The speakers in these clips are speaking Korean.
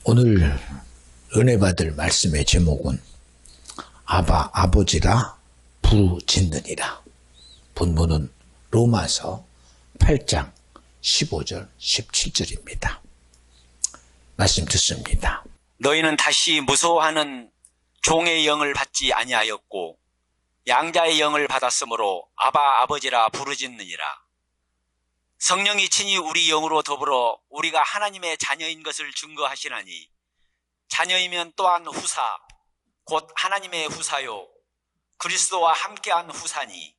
오늘 은혜 받을 말씀의 제목은 아바 아버지라 부르짖느니라. 본문은 로마서 8장 15절 17절입니다. 말씀 듣습니다. 너희는 다시 무서워하는 종의 영을 받지 아니하였고 양자의 영을 받았으므로 아바 아버지라 부르짖느니라. 성령이 친히 우리 영으로 더불어 우리가 하나님의 자녀인 것을 증거하시나니 자녀이면 또한 후사 곧 하나님의 후사요 그리스도와 함께한 후사니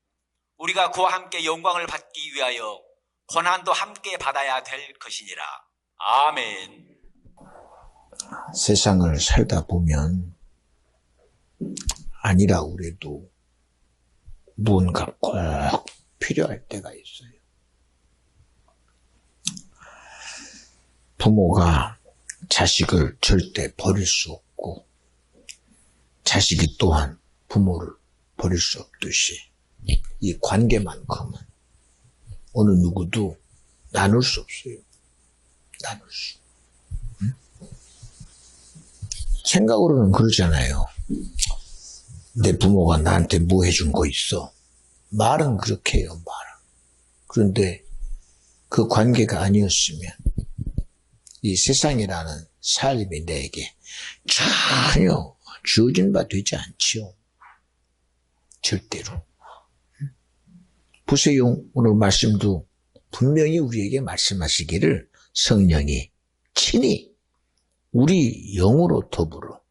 우리가 그와 함께 영광을 받기 위하여 고난도 함께 받아야 될 것이니라. 아멘. 세상을 살다 보면 아니라고 그래도 무언가 꼭 필요할 때가 있어요. 부모가 자식을 절대 버릴 수 없고 자식이 또한 부모를 버릴 수 없듯이 이 관계만큼은 어느 누구도 나눌 수 없어요. 나눌 수. 생각으로는 그러잖아요. 내 부모가 나한테 뭐 해준 거 있어. 말은 그렇게 해요, 말은. 그런데 그 관계가 아니었으면 이 세상이라는 삶이 내게 전혀 주어진 바 되지 않지요. 절대로. 보세요. 오늘 말씀도 분명히 우리에게 말씀하시기를 성령이 친히 우리 영으로 더불어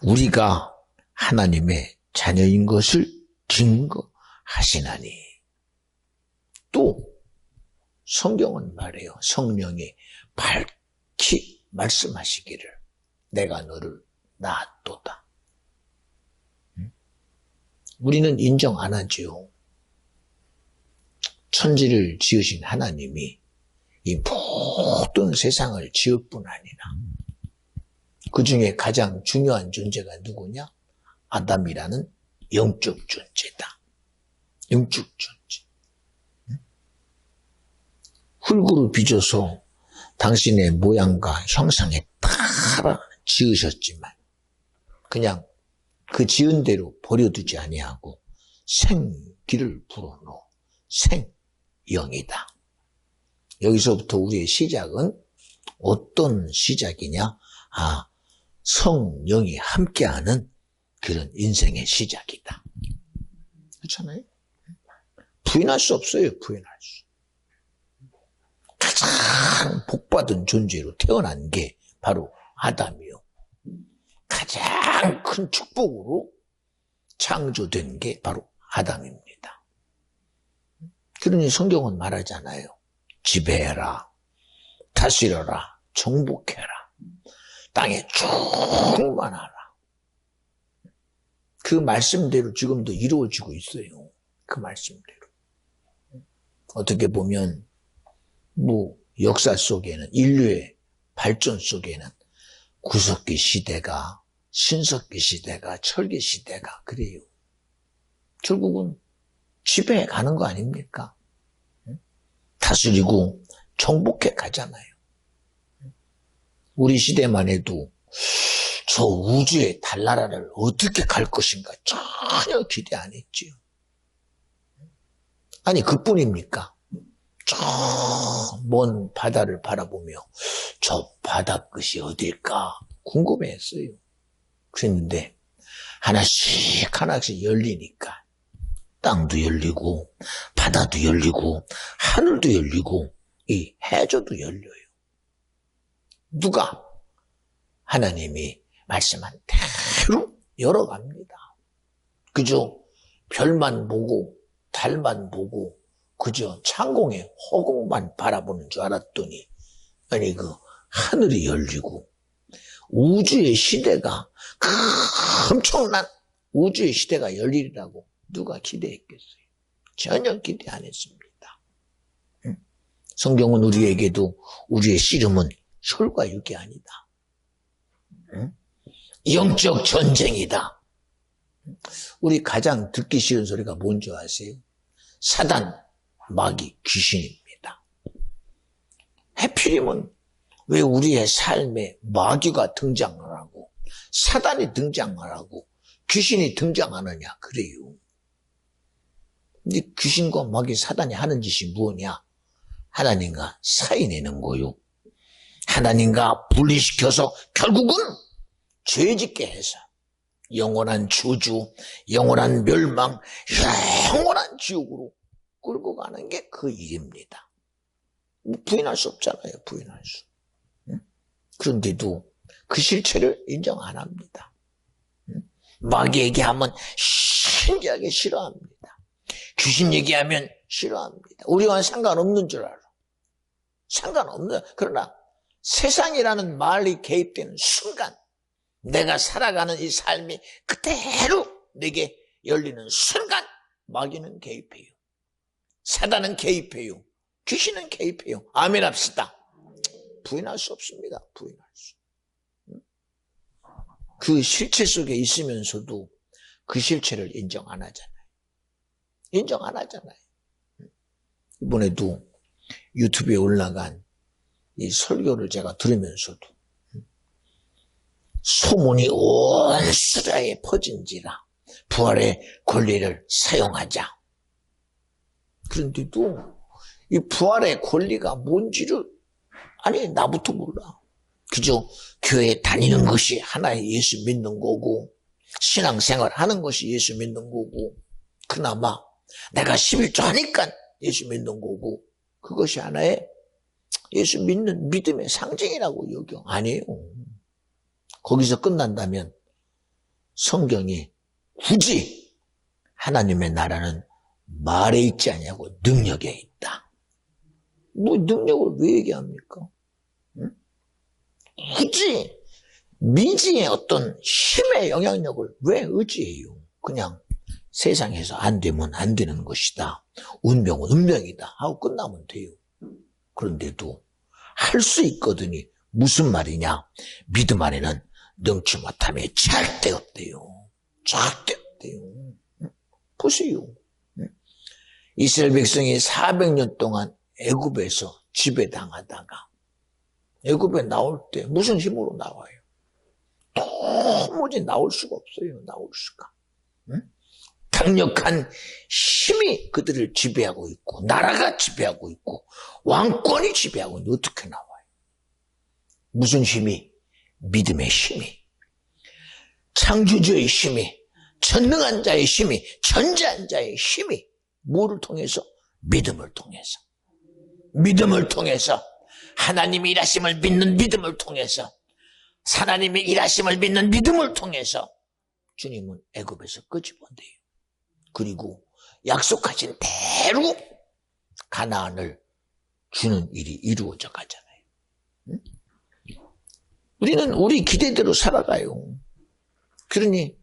우리가 하나님의 자녀인 것을 증거하시나니. 또 성경은 말해요. 성령이 밝히 말씀하시기를 내가 너를 낳았도다. 우리는 인정 안 하죠. 천지를 지으신 하나님이 이 모든 세상을 지을 뿐 아니라 그 중에 가장 중요한 존재가 누구냐? 아담이라는 영적 존재다. 영적 존재. 흙으로 빚어서 당신의 모양과 형상에 따라 지으셨지만 그냥 그 지은 대로 버려두지 아니하고 생기를 불어넣어 생영이다. 여기서부터 우리의 시작은 어떤 시작이냐? 성령이 함께하는 그런 인생의 시작이다. 그렇잖아요? 부인할 수 없어요. 부인할 수. 가장 복받은 존재로 태어난 게 바로 아담이요. 가장 큰 축복으로 창조된 게 바로 아담입니다. 그러니 성경은 말하잖아요. 지배해라, 다스려라, 정복해라, 땅에 충만하라. 그 말씀대로 지금도 이루어지고 있어요. 그 말씀대로. 어떻게 보면 역사 속에는 인류의 발전 속에는 구석기 시대가 신석기 시대가 철기 시대가 그래요. 결국은 지배해 가는 거 아닙니까? 다스리고 정복해 가잖아요. 우리 시대만 해도 저 우주의 달나라를 어떻게 갈 것인가 전혀 기대 안 했지요. 아니 그뿐입니까? 저 먼 바다를 바라보며 저 바다 끝이 어딜까 궁금해했어요. 그랬는데 하나씩 열리니까 땅도 열리고 바다도 열리고 하늘도 열리고 이 해저도 열려요. 누가? 하나님이 말씀한 대로 열어갑니다. 그저 별만 보고 달만 보고 그저 창공의 허공만 바라보는 줄 알았더니 아니 그 하늘이 열리고 우주의 시대가 엄청난 우주의 시대가 열리리라고 누가 기대했겠어요? 전혀 기대 안 했습니다. 성경은 우리에게도 우리의 씨름은 혈과 육이 아니다. 영적 전쟁이다. 우리 가장 듣기 싫은 소리가 뭔지 아세요? 사단, 마귀, 귀신입니다. 해필이면 왜 우리의 삶에 마귀가 등장을 하고 사단이 등장을 하고 귀신이 등장하느냐 그래요. 근데 귀신과 마귀 사단이 하는 짓이 뭐냐? 하나님과 사이 내는 거요. 하나님과 분리시켜서 결국은 죄짓게 해서 영원한 저주, 영원한 멸망, 영원한 지옥으로 끌고 가는 게 그 일입니다. 부인할 수 없잖아요. 부인할 수. 그런데도 그 실체를 인정 안 합니다. 마귀 얘기하면 신기하게 싫어합니다. 귀신 얘기하면 싫어합니다. 우리와 상관없는 줄 알아. 상관없는. 그러나 세상이라는 말이 개입되는 순간 내가 살아가는 이 삶이 그대로 내게 열리는 순간 마귀는 개입해요. 사단은 개입해요. 귀신은 개입해요. 아멘 합시다. 부인할 수 없습니다. 부인할 수. 그 실체 속에 있으면서도 그 실체를 인정 안 하잖아요. 인정 안 하잖아요. 이번에도 유튜브에 올라간 이 설교를 제가 들으면서도 소문이 온 수라에 퍼진지라 부활의 권리를 사용하자. 그런데도 이 부활의 권리가 뭔지를 아니 나부터 몰라. 그저 교회에 다니는 것이 하나의 예수 믿는 거고 신앙생활 하는 것이 예수 믿는 거고 그나마 내가 11조 하니까 예수 믿는 거고 그것이 하나의 예수 믿는 믿음의 상징이라고 여겨. 아니에요. 거기서 끝난다면 성경이 굳이 하나님의 나라는 말에 있지 않냐고 능력에 있다. 뭐 능력을 왜 얘기합니까? 응? 굳이 미지의 어떤 힘의 영향력을 왜 의지해요? 그냥 세상에서 안 되면 안 되는 것이다. 운명은 운명이다 하고 끝나면 돼요. 그런데도 할 수 있거든요. 무슨 말이냐? 믿음 안에는 능치 못함이 절대 없대요. 절대 없대요. 보세요. 이스라엘 백성이 400년 동안 애굽에서 지배당하다가 애굽에 나올 때 무슨 힘으로 나와요? 도무지 나올 수가 없어요. 나올 수가. 강력한 힘이 그들을 지배하고 있고 나라가 지배하고 있고 왕권이 지배하고 있는데 어떻게 나와요? 무슨 힘이? 믿음의 힘이, 창조주의 힘이, 전능한 자의 힘이, 전지한 자의 힘이 뭐를 통해서? 믿음을 통해서. 믿음을 통해서 하나님의 일하심을 믿는 믿음을 통해서 하나님의 일하심을 믿는 믿음을 통해서 주님은 애굽에서 끄집어내요. 그리고 약속하신 대로 가나안을 주는 일이 이루어져 가잖아요. 응? 우리는 우리 기대대로 살아가요. 그러니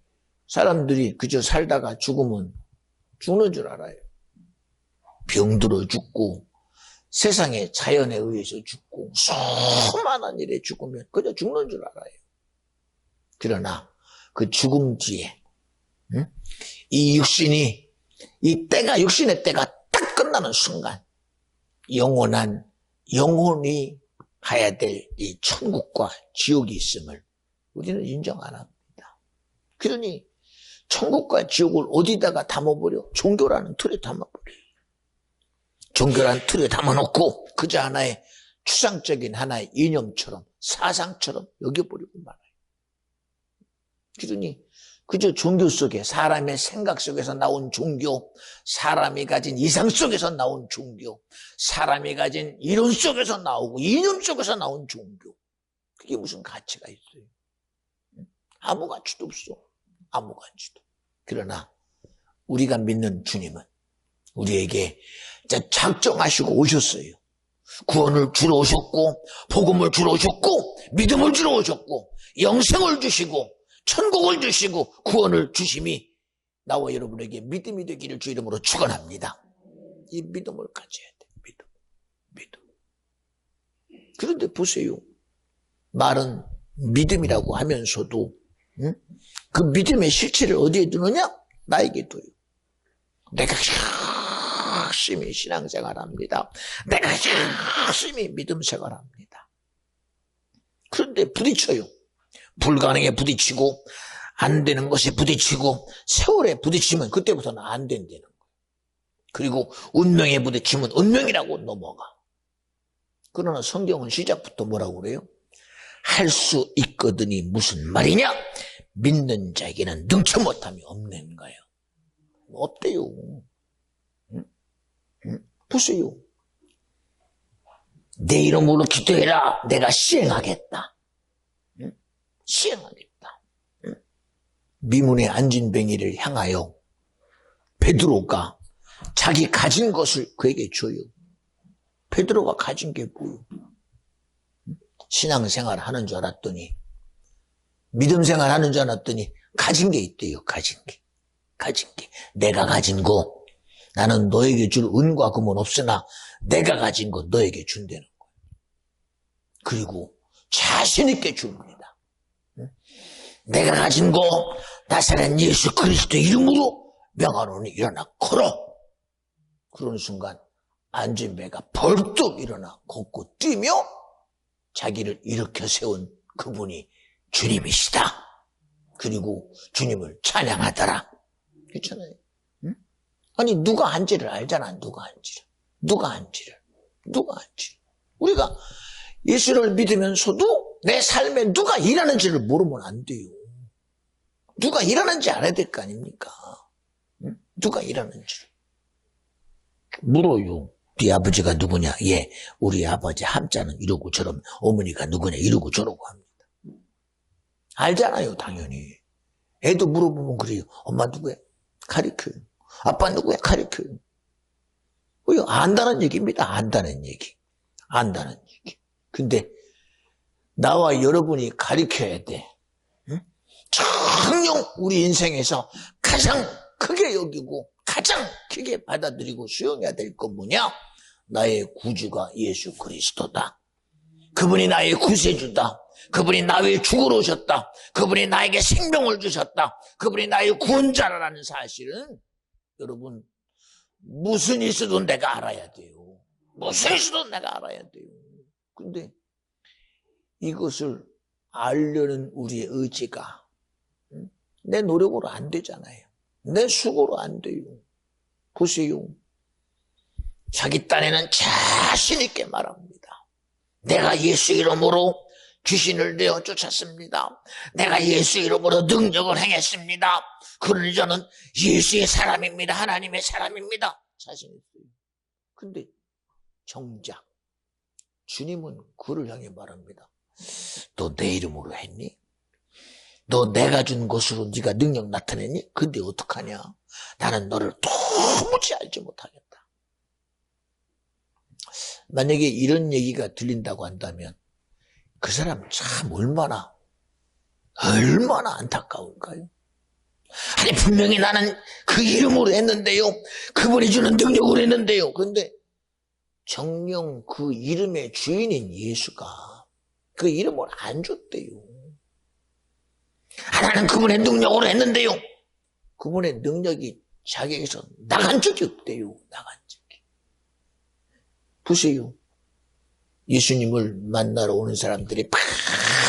사람들이 그저 살다가 죽으면 죽는 줄 알아요. 병들어 죽고 세상의 자연에 의해서 죽고 수많은 일에 죽으면 그저 죽는 줄 알아요. 그러나 그 죽음 뒤에 이 육신이 이 때가 육신의 때가 딱 끝나는 순간 영혼이 가야 될 이 천국과 지옥이 있음을 우리는 인정 안 합니다. 그러니 천국과 지옥을 어디다가 담아버려? 종교라는 틀에 담아버려요. 종교라는 틀에 담아놓고 그저 하나의 추상적인 하나의 이념처럼 사상처럼 여겨버리고 말아요. 그러니 그저 종교 속에 사람의 생각 속에서 나온 종교, 사람이 가진 이상 속에서 나온 종교, 사람이 가진 이론 속에서 나오고 이념 속에서 나온 종교. 그게 무슨 가치가 있어요? 아무 가치도 없어. 아무 가치도. 그러나 우리가 믿는 주님은 우리에게 작정하시고 오셨어요. 구원을 주러 오셨고 복음을 주러 오셨고 믿음을 주러 오셨고 영생을 주시고 천국을 주시고 구원을 주심이 나와 여러분에게 믿음이 되기를 주 이름으로 축원합니다. 이 믿음을 가져야 돼. 믿음. 그런데 보세요. 말은 믿음이라고 하면서도 그 믿음의 실체를 어디에 두느냐? 나에게 둬요. 내가 열심히 신앙생활합니다. 내가 열심히 믿음 생활합니다. 그런데 부딪혀요. 불가능에 부딪히고 안 되는 것에 부딪히고 세월에 부딪히면 그때부터는 안 된다는 거예요. 그리고 운명에 부딪히면 운명이라고 넘어가. 그러나 성경은 시작부터 뭐라고 그래요? 할 수 있거든이 무슨 말이냐? 믿는 자에게는 능치 못함이 없는 거예요. 없대요. 보세요. 내 이름으로 기도해라. 내가 시행하겠다. 시행하겠다. 미문에 앉은 뱅이를 향하여 베드로가 자기 가진 것을 그에게 줘요. 베드로가 가진 게 뭐예요? 신앙생활 하는 줄 알았더니, 믿음생활 하는 줄 알았더니 가진 게 있대요. 가진 게. 내가 가진 거. 나는 너에게 줄 은과 금은 없으나 내가 가진 거 너에게 준다는 거예요. 그리고 자신 있게 줍니다. 내가 가진 거 나사렛 예수 그리스도 이름으로 명하노니 일어나 걸어. 그러는 순간 앉은 배가 벌떡 일어나 걷고 뛰며 자기를 일으켜 세운 그분이 주님이시다. 그리고 주님을 찬양하더라. 그렇잖아요. 응? 아니 누가 한지를 알잖아. 누가 한지를. 우리가 예수를 믿으면서도 내 삶에 누가 일하는지를 모르면 안 돼요. 누가 일하는지 알아야 될 거 아닙니까? 응? 누가 일하는지를. 물어요. 네 아버지가 누구냐? 예, 우리 아버지 함자는 이러고 저러면 어머니가 누구냐? 이러고 저러고 합니다. 알잖아요, 당연히. 애도 물어보면 그래요. 엄마 누구야? 가르쳐요. 아빠 누구야? 가르쳐요. 왜요? 안다는 얘기입니다. 안다는 얘기. 근데 나와 여러분이 가르쳐야 돼. 응? 정녕 우리 인생에서 가장 크게 여기고 가장 크게 받아들이고 수용해야 될 건 뭐냐? 나의 구주가 예수 그리스도다. 그분이 나의 구세주다. 그분이 나의 죽으러 오셨다. 그분이 나에게 생명을 주셨다. 그분이 나의 구원자라는 사실은 여러분 무슨 있어도 내가 알아야 돼요. 무슨 있어도 내가 알아야 돼요. 근데 이것을 알려는 우리의 의지가 내 노력으로 안 되잖아요. 내 수고로 안 돼요. 보세요. 자기 딴에는 자신 있게 말합니다. 내가 예수 이름으로 귀신을 내어 쫓았습니다. 내가 예수 이름으로 능력을 행했습니다. 그러니 저는 예수의 사람입니다. 하나님의 사람입니다. 자신 있어요. 근데 정작 주님은 그를 향해 말합니다. 너 내 이름으로 했니? 너 내가 준 것으로 네가 능력 나타냈니? 근데 어떡하냐? 나는 너를 도무지 알지 못하겠다. 만약에 이런 얘기가 들린다고 한다면 그 사람 참 얼마나 안타까울까요? 아니 분명히 나는 그 이름으로 했는데요. 그분이 주는 능력으로 했는데요. 그런데 정녕 그 이름의 주인인 예수가 그 이름을 안 줬대요. 나는 그분의 능력으로 했는데요. 그분의 능력이 자기에게서 나간 적이 없대요. 나간 적이. 보세요. 예수님을 만나러 오는 사람들이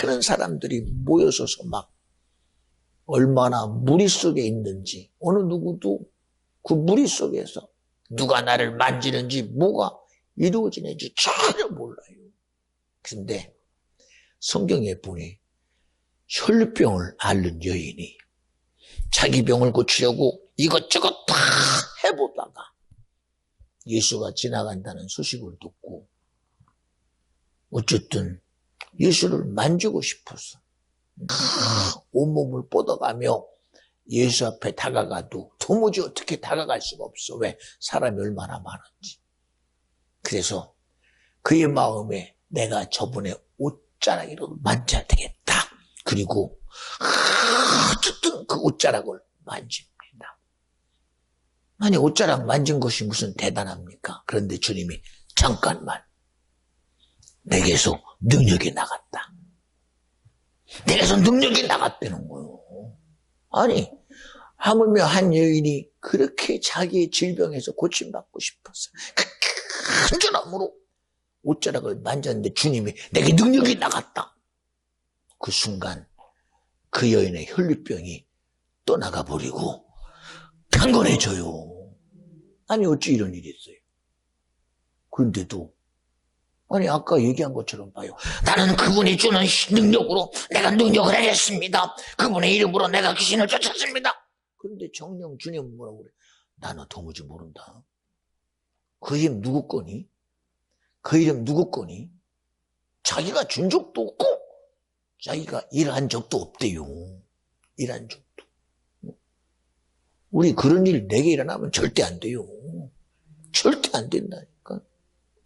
많은 사람들이 모여서서 막 얼마나 무리 속에 있는지 어느 누구도 그 무리 속에서 누가 나를 만지는지 뭐가 이루어지는지 전혀 몰라요. 근데 성경에 보니 혈병을 앓는 여인이 자기 병을 고치려고 이것저것 다 해보다가 예수가 지나간다는 소식을 듣고 어쨌든 예수를 만지고 싶어서 온몸을 뻗어가며 예수 앞에 다가가도 도무지 어떻게 다가갈 수가 없어. 왜? 사람이 얼마나 많은지. 그래서 그의 마음에 내가 저분의 옷자락이라도 만져야 되겠다. 그리고 어쨌든 그 옷자락을 만집니다. 아니 옷자락 만진 것이 무슨 대단합니까? 그런데 주님이 잠깐만 내게서 능력이 나갔다. 내게서 능력이 나갔다는 거예요. 아니 하물며 한 여인이 그렇게 자기의 질병에서 고침받고 싶어서 간절함으로 옷자락을 만졌는데 주님이 내게 능력이 나갔다. 그 순간 그 여인의 혈류병이 떠나가 버리고 강건해져요. 아니 어찌 이런 일이 있어요. 그런데도 아니 아까 얘기한 것처럼 봐요. 나는 그분이 주는 능력으로 내가 능력을 하겠습니다. 그분의 이름으로 내가 귀신을 쫓았습니다. 그런데 정령 주님은 뭐라고 그래? 나는 도무지 모른다. 그 힘 누구 거니? 그 이름 누구 거니? 자기가 준 적도 없고 자기가 일한 적도 없대요. 일한 적도. 우리 그런 일 4개 일어나면 절대 안 돼요. 절대 안 된다니까.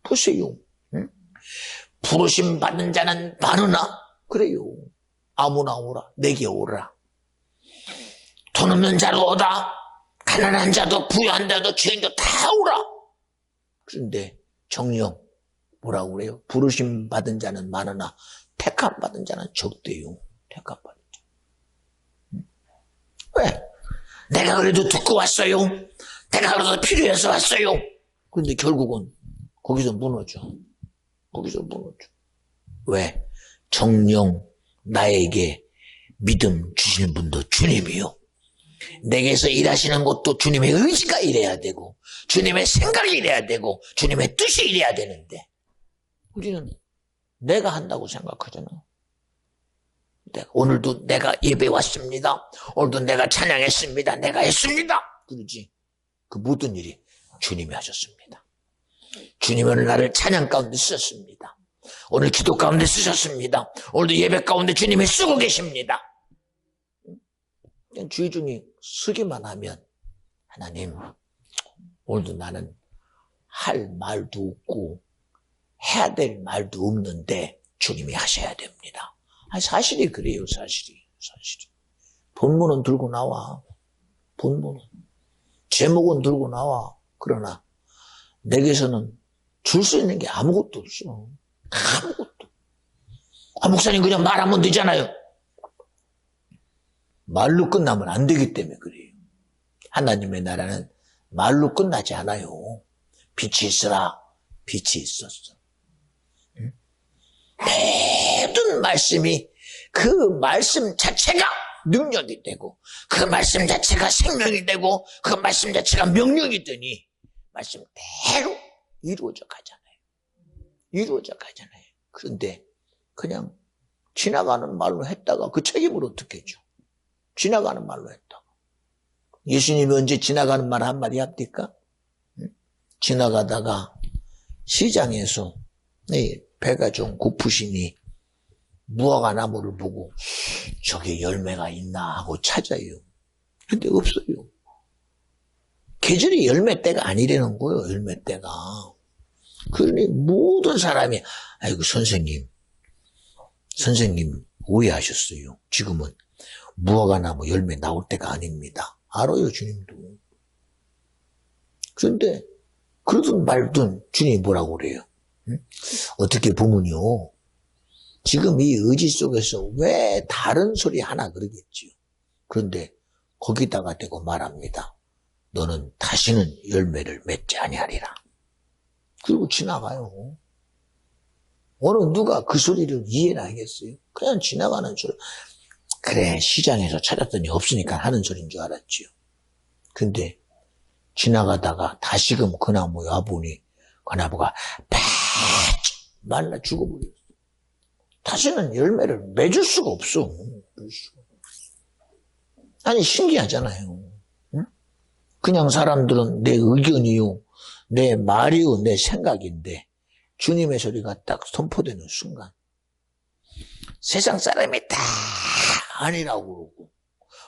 보세요. 응? 부르심 받는 자는 많으나 그래요. 아무나 오라. 내게 오라. 돈 없는 자도 오다. 가난한 자도 부유한 자도 죄인도 다 오라. 그런데 정령 뭐라고 그래요? 부르심 받은 자는 많으나 택함 받은 자는 적대요. 택함 받은 자. 왜? 내가 그래도 듣고 왔어요. 내가 그래도 필요해서 왔어요. 그런데 결국은 거기서 무너져. 거기서 무너져. 왜? 정령 나에게 믿음 주시는 분도 주님이요. 내게서 일하시는 것도 주님의 의지가 일해야 되고 주님의 생각이 일해야 되고 주님의 뜻이 일해야 되는데 우리는 내가 한다고 생각하잖아. 오늘도 내가 예배 왔습니다. 오늘도 내가 찬양했습니다. 내가 했습니다. 그러지. 그 모든 일이 주님이 하셨습니다. 주님은 오늘 나를 찬양 가운데 쓰셨습니다. 오늘 기도 가운데 쓰셨습니다. 오늘도 예배 가운데 주님이 쓰고 계십니다. 그냥 주의중이 쓰기만 하면 하나님 오늘도 나는 할 말도 없고 해야 될 말도 없는데 주님이 하셔야 됩니다. 사실이 그래요. 사실이. 본문은 들고 나와. 본문은. 제목은 들고 나와. 그러나 내게서는 줄 수 있는 게 아무것도 없어. 아무것도. 목사님 그냥 말하면 되잖아요. 말로 끝나면 안 되기 때문에 그래요. 하나님의 나라는 말로 끝나지 않아요. 빛이 있으라. 빛이 있었어. 모든 말씀이 그 말씀 자체가 능력이 되고 그 말씀 자체가 생명이 되고 그 말씀 자체가 명령이 되니 말씀대로 이루어져 가잖아요. 이루어져 가잖아요. 그런데 그냥 지나가는 말로 했다가 그 책임을 어떻게 줘? 지나가는 말로 했다가. 예수님이 언제 지나가는 말 한마디 합니까? 지나가다가 시장에서 배가 좀 고프시니 무화과 나무를 보고 저게 열매가 있나 하고 찾아요. 근데 없어요. 계절이 열매 때가 아니라는 거예요. 열매 때가. 그러니 모든 사람이 아이고 선생님 오해하셨어요. 지금은 무화과 나무 열매 나올 때가 아닙니다. 알아요 주님도. 그런데 그러든 말든 주님이 뭐라고 그래요? 어떻게 보면요. 지금 이 의지 속에서 왜 다른 소리 하나 그러겠지요. 그런데 거기다가 대고 말합니다. 너는 다시는 열매를 맺지 아니하리라. 그리고 지나가요. 어느 누가 그 소리를 이해를 하겠어요? 그냥 지나가는 소리. 그래 시장에서 찾았더니 없으니까 하는 소리인 줄 알았지요. 근데 지나가다가 다시금 그 나무에 와보니 그 나무가 팍 말라 죽어버렸어. 다시는 열매를 맺을 수가 없어. 아니 신기하잖아요. 응? 그냥 사람들은 내 의견이요, 내 말이요, 내 생각인데 주님의 소리가 딱 선포되는 순간 세상 사람이 다 아니라고 그러고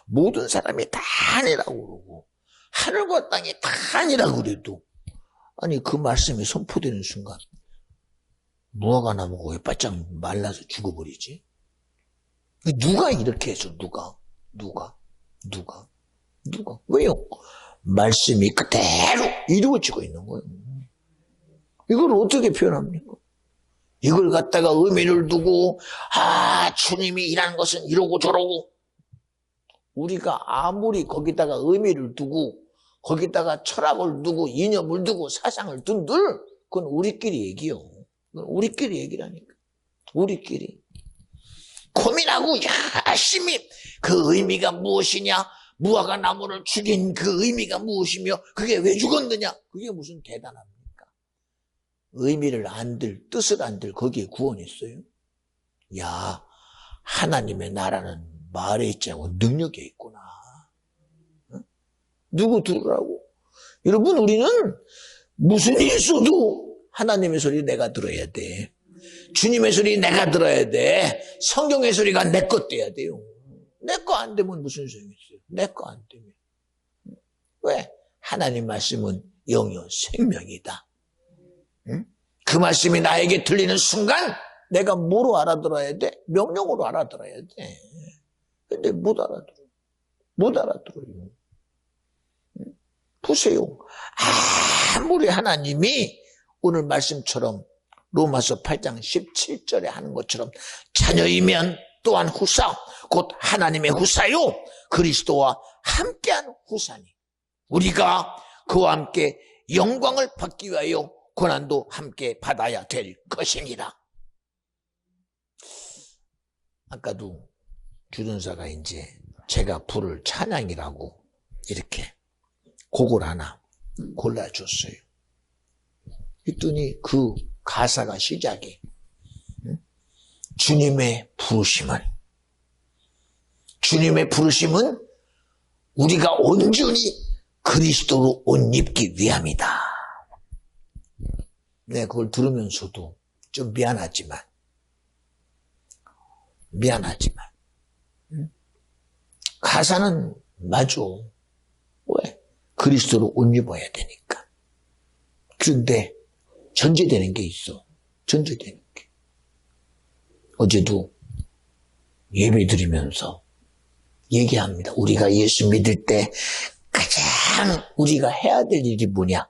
모든 사람이 다 아니라고 그러고 하늘과 땅이 다 아니라고 그래도 아니 그 말씀이 선포되는 순간 무화과 나무가 왜 바짝 말라서 죽어버리지? 누가 이렇게 해서 누가? 왜요? 말씀이 그대로 이루어지고 있는 거예요. 이걸 어떻게 표현합니까? 이걸 갖다가 의미를 두고 주님이 일하는 것은 이러고 저러고 우리가 아무리 거기다가 의미를 두고 거기다가 철학을 두고 이념을 두고 사상을 둔들 그건 우리끼리 얘기요. 그건 우리끼리 얘기라니까. 우리끼리. 고민하고 열심히 그 의미가 무엇이냐, 무화과 나무를 죽인 그 의미가 무엇이며 그게 왜 죽었느냐, 그게 무슨 대단합니까? 의미를 안들, 뜻을 안들 거기에 구원이 있어요? 야, 하나님의 나라는 말에 있지 않고 능력에 있구나. 응? 누구 들으라고? 여러분, 우리는 무슨 일 있어도 하나님의 소리 내가 들어야 돼. 주님의 소리 내가 들어야 돼. 성경의 소리가 내 것 돼야 돼요. 내 거 안 되면 무슨 소용이 있어요? 내 거 안 되면. 왜? 하나님 말씀은 영이요 생명이다. 응? 그 말씀이 나에게 들리는 순간 내가 뭐로 알아들어야 돼? 명령으로 알아들어야 돼. 근데 못 알아들어. 못 알아들어요. 보세요. 아무리 하나님이 오늘 말씀처럼 로마서 8장 17절에 하는 것처럼 자녀이면 또한 후사, 곧 하나님의 후사요, 그리스도와 함께한 후사니 우리가 그와 함께 영광을 받기 위하여 고난도 함께 받아야 될 것이니라. 아까도 주둔사가 이제 제가 부를 찬양이라고 이렇게 곡을 하나 골라줬어요. 했더니 그 가사가 시작이 주님의 부르심은 우리가 온전히 그리스도로 옷 입기 위함이다. 네, 그걸 들으면서도 좀 미안하지만 가사는 맞아. 왜? 그리스도로 옷 입어야 되니까. 그런데 전제되는 게 있어. 전제되는 게. 어제도 예배 드리면서 얘기합니다. 우리가 예수 믿을 때 가장 우리가 해야 될 일이 뭐냐?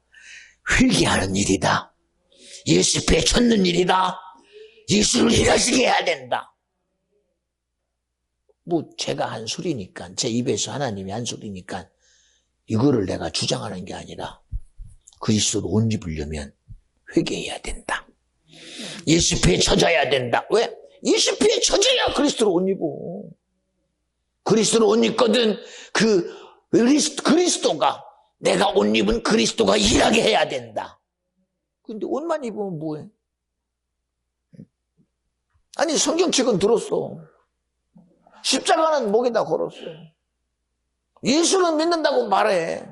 회개하는 일이다. 예수께 쫓는 일이다. 예수를 일하시게 해야 된다. 뭐 제가 한 소리니까, 제 입에서 하나님이 한 소리니까 이거를 내가 주장하는 게 아니라 그리스도로 옷 입으려면 회개해야 된다. 예수께 젖어야 된다. 왜? 예수께 젖어야 그리스도로 옷 입어. 그리스도로 옷 입거든 그 그리스도가, 내가 옷 입은 그리스도가 일하게 해야 된다. 근데 옷만 입으면 뭐해? 아니, 성경책은 들었어. 십자가는 목에다 걸었어. 예수는 믿는다고 말해.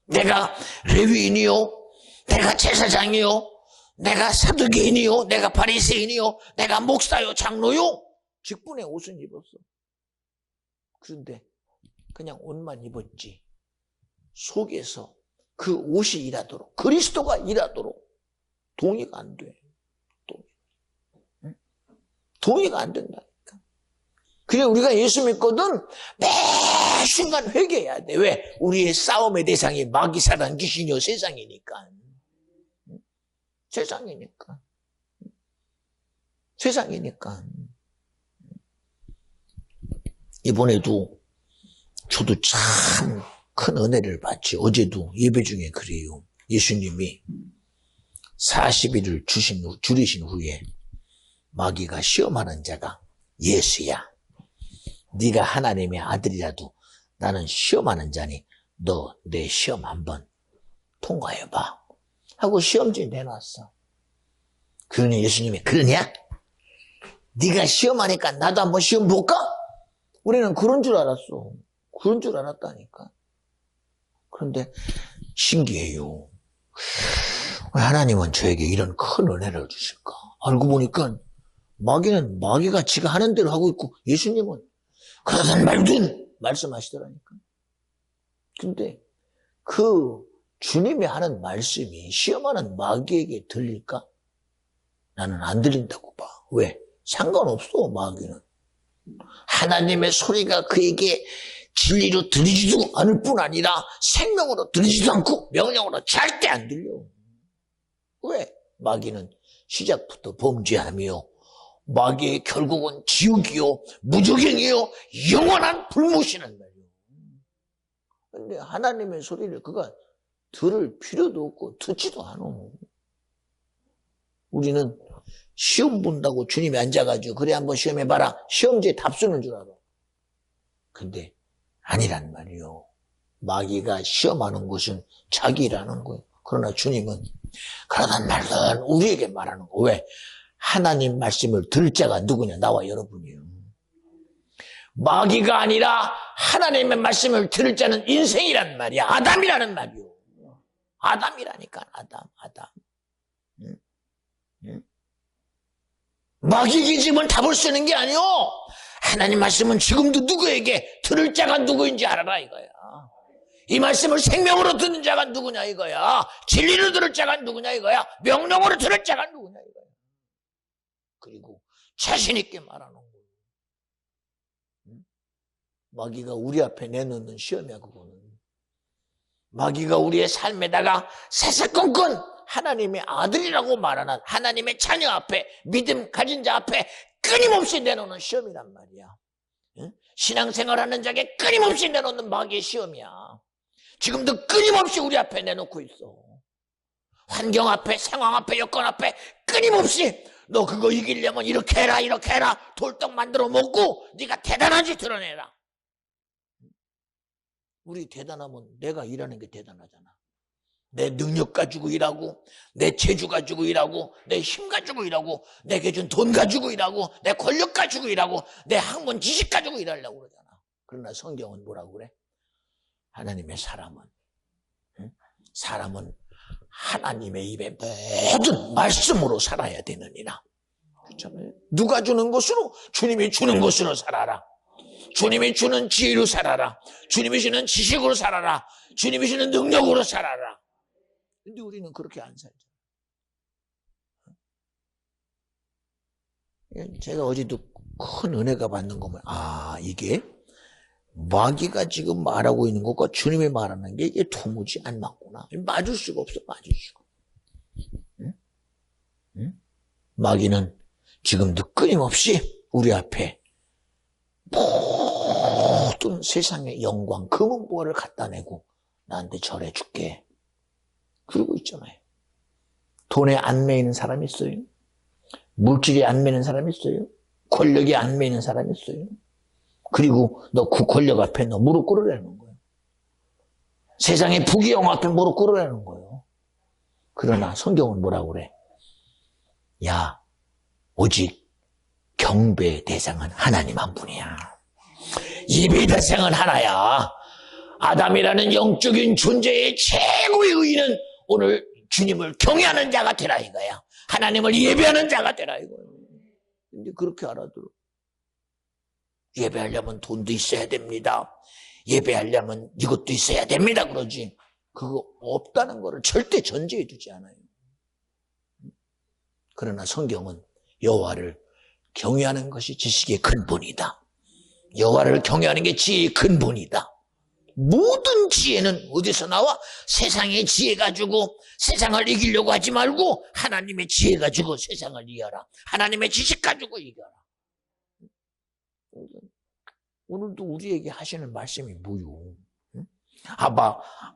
내가 레위인이요, 내가 제사장이요, 내가 사두개인이요, 내가 바리새인이요, 내가 목사요, 장로요, 직분의 옷은 입었어. 그런데 그냥 옷만 입었지 속에서 그 옷이 일하도록, 그리스도가 일하도록 동의가 안 돼. 동의가 안 된다니까. 그래, 우리가 예수 믿거든 매 순간 회개해야 돼. 왜? 우리의 싸움의 대상이 마귀사단 귀신이요 세상이니까. 세상이니까. 이번에도 저도 참 큰 은혜를 받지. 어제도 예배 중에 그래요. 예수님이 40일을 줄이신 후에 마귀가 시험하는 자가 예수야, 네가 하나님의 아들이라도 나는 시험하는 자니 너 내 시험 한번 통과해봐 하고 시험지 내놨어. 그러니 예수님이, 그러냐? 네가 시험하니까 나도 한번 시험 볼까? 우리는 그런 줄 알았어. 그런 줄 알았다니까. 그런데 신기해요. 왜 하나님은 저에게 이런 큰 은혜를 주실까? 알고 보니까 마귀가 지가 하는 대로 하고 있고 예수님은 그러든 말든 말씀하시더라니까. 근데 그 주님이 하는 말씀이 시험하는 마귀에게 들릴까? 나는 안 들린다고 봐. 왜? 상관없어, 마귀는. 하나님의 소리가 그에게 진리로 들리지도 않을 뿐 아니라 생명으로 들리지도 않고 명령으로 절대 안 들려. 왜? 마귀는 시작부터 범죄하며 마귀의 결국은 지옥이요, 무조경이요, 영원한 불못이란 말이에요. 근데 하나님의 소리를 그가 들을 필요도 없고 듣지도 않아. 우리는 시험 본다고 주님이 앉아가지고 그래 한번 시험해봐라. 시험지에 답 쓰는 줄 알아. 근데 아니란 말이요. 마귀가 시험하는 것은 자기라는 거예요. 그러나 주님은 그러단 말든 우리에게 말하는 거. 왜? 하나님 말씀을 들을 자가 누구냐? 나와 여러분이요. 마귀가 아니라 하나님의 말씀을 들을 자는 인생이란 말이야. 아담이라는 말이요. 아담이라니까. 아담. 응? 응? 마귀 기집은 답을 쓰는 게 아니요. 하나님 말씀은 지금도 누구에게 들을 자가 누구인지 알아라 이거야. 이 말씀을 생명으로 듣는 자가 누구냐 이거야. 진리로 들을 자가 누구냐 이거야. 명령으로 들을 자가 누구냐 이거야. 그리고 자신 있게 말하는 거예요. 마귀가 우리 앞에 내놓는 시험이야 그거는. 마귀가 우리의 삶에다가 사사건건 하나님의 아들이라고 말하는 하나님의 자녀 앞에 믿음 가진 자 앞에 끊임없이 내놓는 시험이란 말이야. 신앙생활하는 자에게 끊임없이 내놓는 마귀의 시험이야. 지금도 끊임없이 우리 앞에 내놓고 있어. 환경 앞에, 상황 앞에, 여건 앞에 끊임없이 너 그거 이기려면 이렇게 해라 이렇게 해라. 돌떡 만들어 먹고 네가 대단한지 드러내라. 우리 대단하면 내가 일하는 게 대단하잖아. 내 능력 가지고 일하고 내 재주 가지고 일하고 내 힘 가지고 일하고 내게 준 돈 가지고 일하고 내 권력 가지고 일하고 내 학문 지식 가지고 일하려고 그러잖아. 그러나 성경은 뭐라고 그래? 하나님의 사람은 하나님의 입에 모든 말씀으로 살아야 되느니라. 그렇잖아요. 누가 주는 것으로? 주님이 주는 것으로 살아라. 주님이 주는 지혜로 살아라. 주님이 주는 지식으로 살아라. 주님이 주는 능력으로 살아라. 근데 우리는 그렇게 안 살죠. 제가 어제도 큰 은혜가 받는 거면 이게 마귀가 지금 말하고 있는 것과 주님이 말하는 게 이게 도무지 안 맞구나. 맞을 수가 없어. 맞을 수가. 응? 마귀는 지금도 끊임없이 우리 앞에 모든 세상의 영광, 금은보화를 갖다 내고 나한테 절해줄게. 그러고 있잖아요. 돈에 안 매이는 사람이 있어요? 물질이 안 매이는 사람이 있어요? 권력이 안 매이는 사람이 있어요? 그리고 너 그 권력 앞에 너 무릎 꿇으라는 거예요. 세상의 부귀영 앞에 무릎 꿇으라는 거예요. 그러나 성경은 뭐라고 그래? 야, 오직 경배의 대상은 하나님 한 분이야. 예배의 대상은 하나야. 아담이라는 영적인 존재의 최고의 의의는 오늘 주님을 경외하는 자가 되라 이거야. 하나님을 예배하는 자가 되라 이거야. 근데 그렇게 알아들어. 예배하려면 돈도 있어야 됩니다. 예배하려면 이것도 있어야 됩니다. 그러지. 그거 없다는 거를 절대 전제해 두지 않아요. 그러나 성경은 여호와를 경외하는 것이 지식의 근본이다. 여호와를 경외하는 게 지혜의 근본이다. 모든 지혜는 어디서 나와? 세상의 지혜 가지고 세상을 이기려고 하지 말고 하나님의 지혜 가지고 세상을 이겨라. 하나님의 지식 가지고 이겨라. 오늘도 우리에게 하시는 말씀이 뭐요?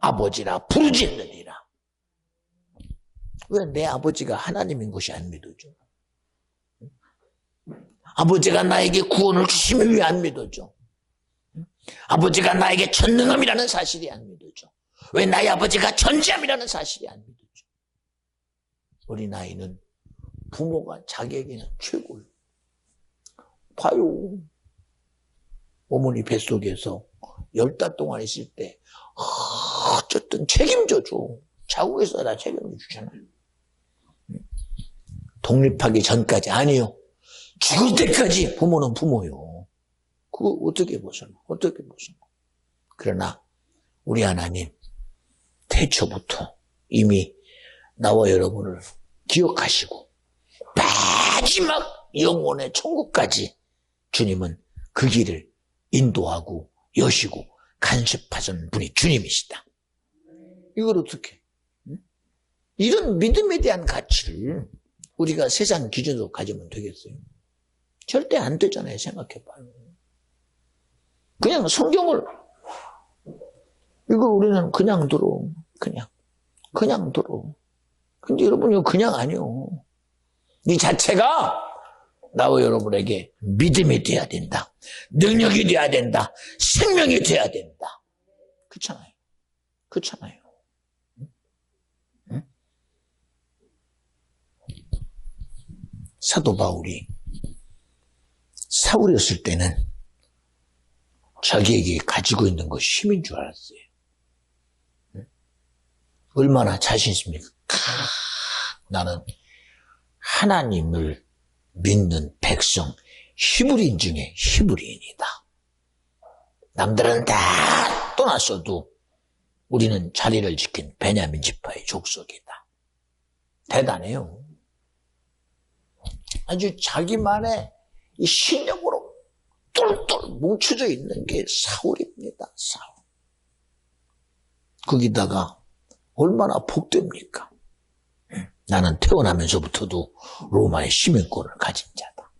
아버지라 부르짖느니라. 왜 내 아버지가 하나님인 것이 안 믿어져? 아버지가 나에게 구원을 주시면 왜 안 믿어져? 아버지가 나에게 전능함이라는 사실이 안 믿어져. 왜 나의 아버지가 전지함이라는 사실이 안 믿어져? 어린아이는 부모가 자기에게는 최고예요. 봐요. 어머니 뱃속에서 10달 동안 있을 때 어쨌든 책임져줘. 자국에서 다 책임져 주잖아요. 독립하기 전까지 아니요. 죽을 때까지 부모는 부모요. 그거 어떻게 벗어나? 그러나 우리 하나님 태초부터 이미 나와 여러분을 기억하시고 마지막 영혼의 천국까지 주님은 그 길을 인도하고 여시고 간섭하시는 분이 주님이시다. 이걸 어떻게? 이런 믿음에 대한 가치를 우리가 세상 기준으로 가지면 되겠어요? 절대 안 되잖아요. 생각해봐요. 그냥 성경을 이걸 우리는 그냥 들어. 그냥 들어. 근데 여러분 이거 그냥 아니요. 이 자체가 나와 여러분에게 믿음이 돼야 된다. 능력이 돼야 된다. 생명이 돼야 된다. 그렇잖아요. 그렇잖아요. 응? 사도 바울이 사울이었을 때는 자기에게 가지고 있는 것이 힘인 줄 알았어요. 얼마나 자신 있습니까? 나는 하나님을 믿는 백성 히브리인 중에 히브리인이다. 남들은 다 떠났어도 우리는 자리를 지킨 베냐민 지파의 족속이다. 대단해요. 아주 자기만의 이 신념으로 똘똘 뭉쳐져 있는 게 사울입니다. 사울. 거기다가 얼마나 복됩니까? 나는 태어나면서부터도 로마의 시민권을 가진 자다.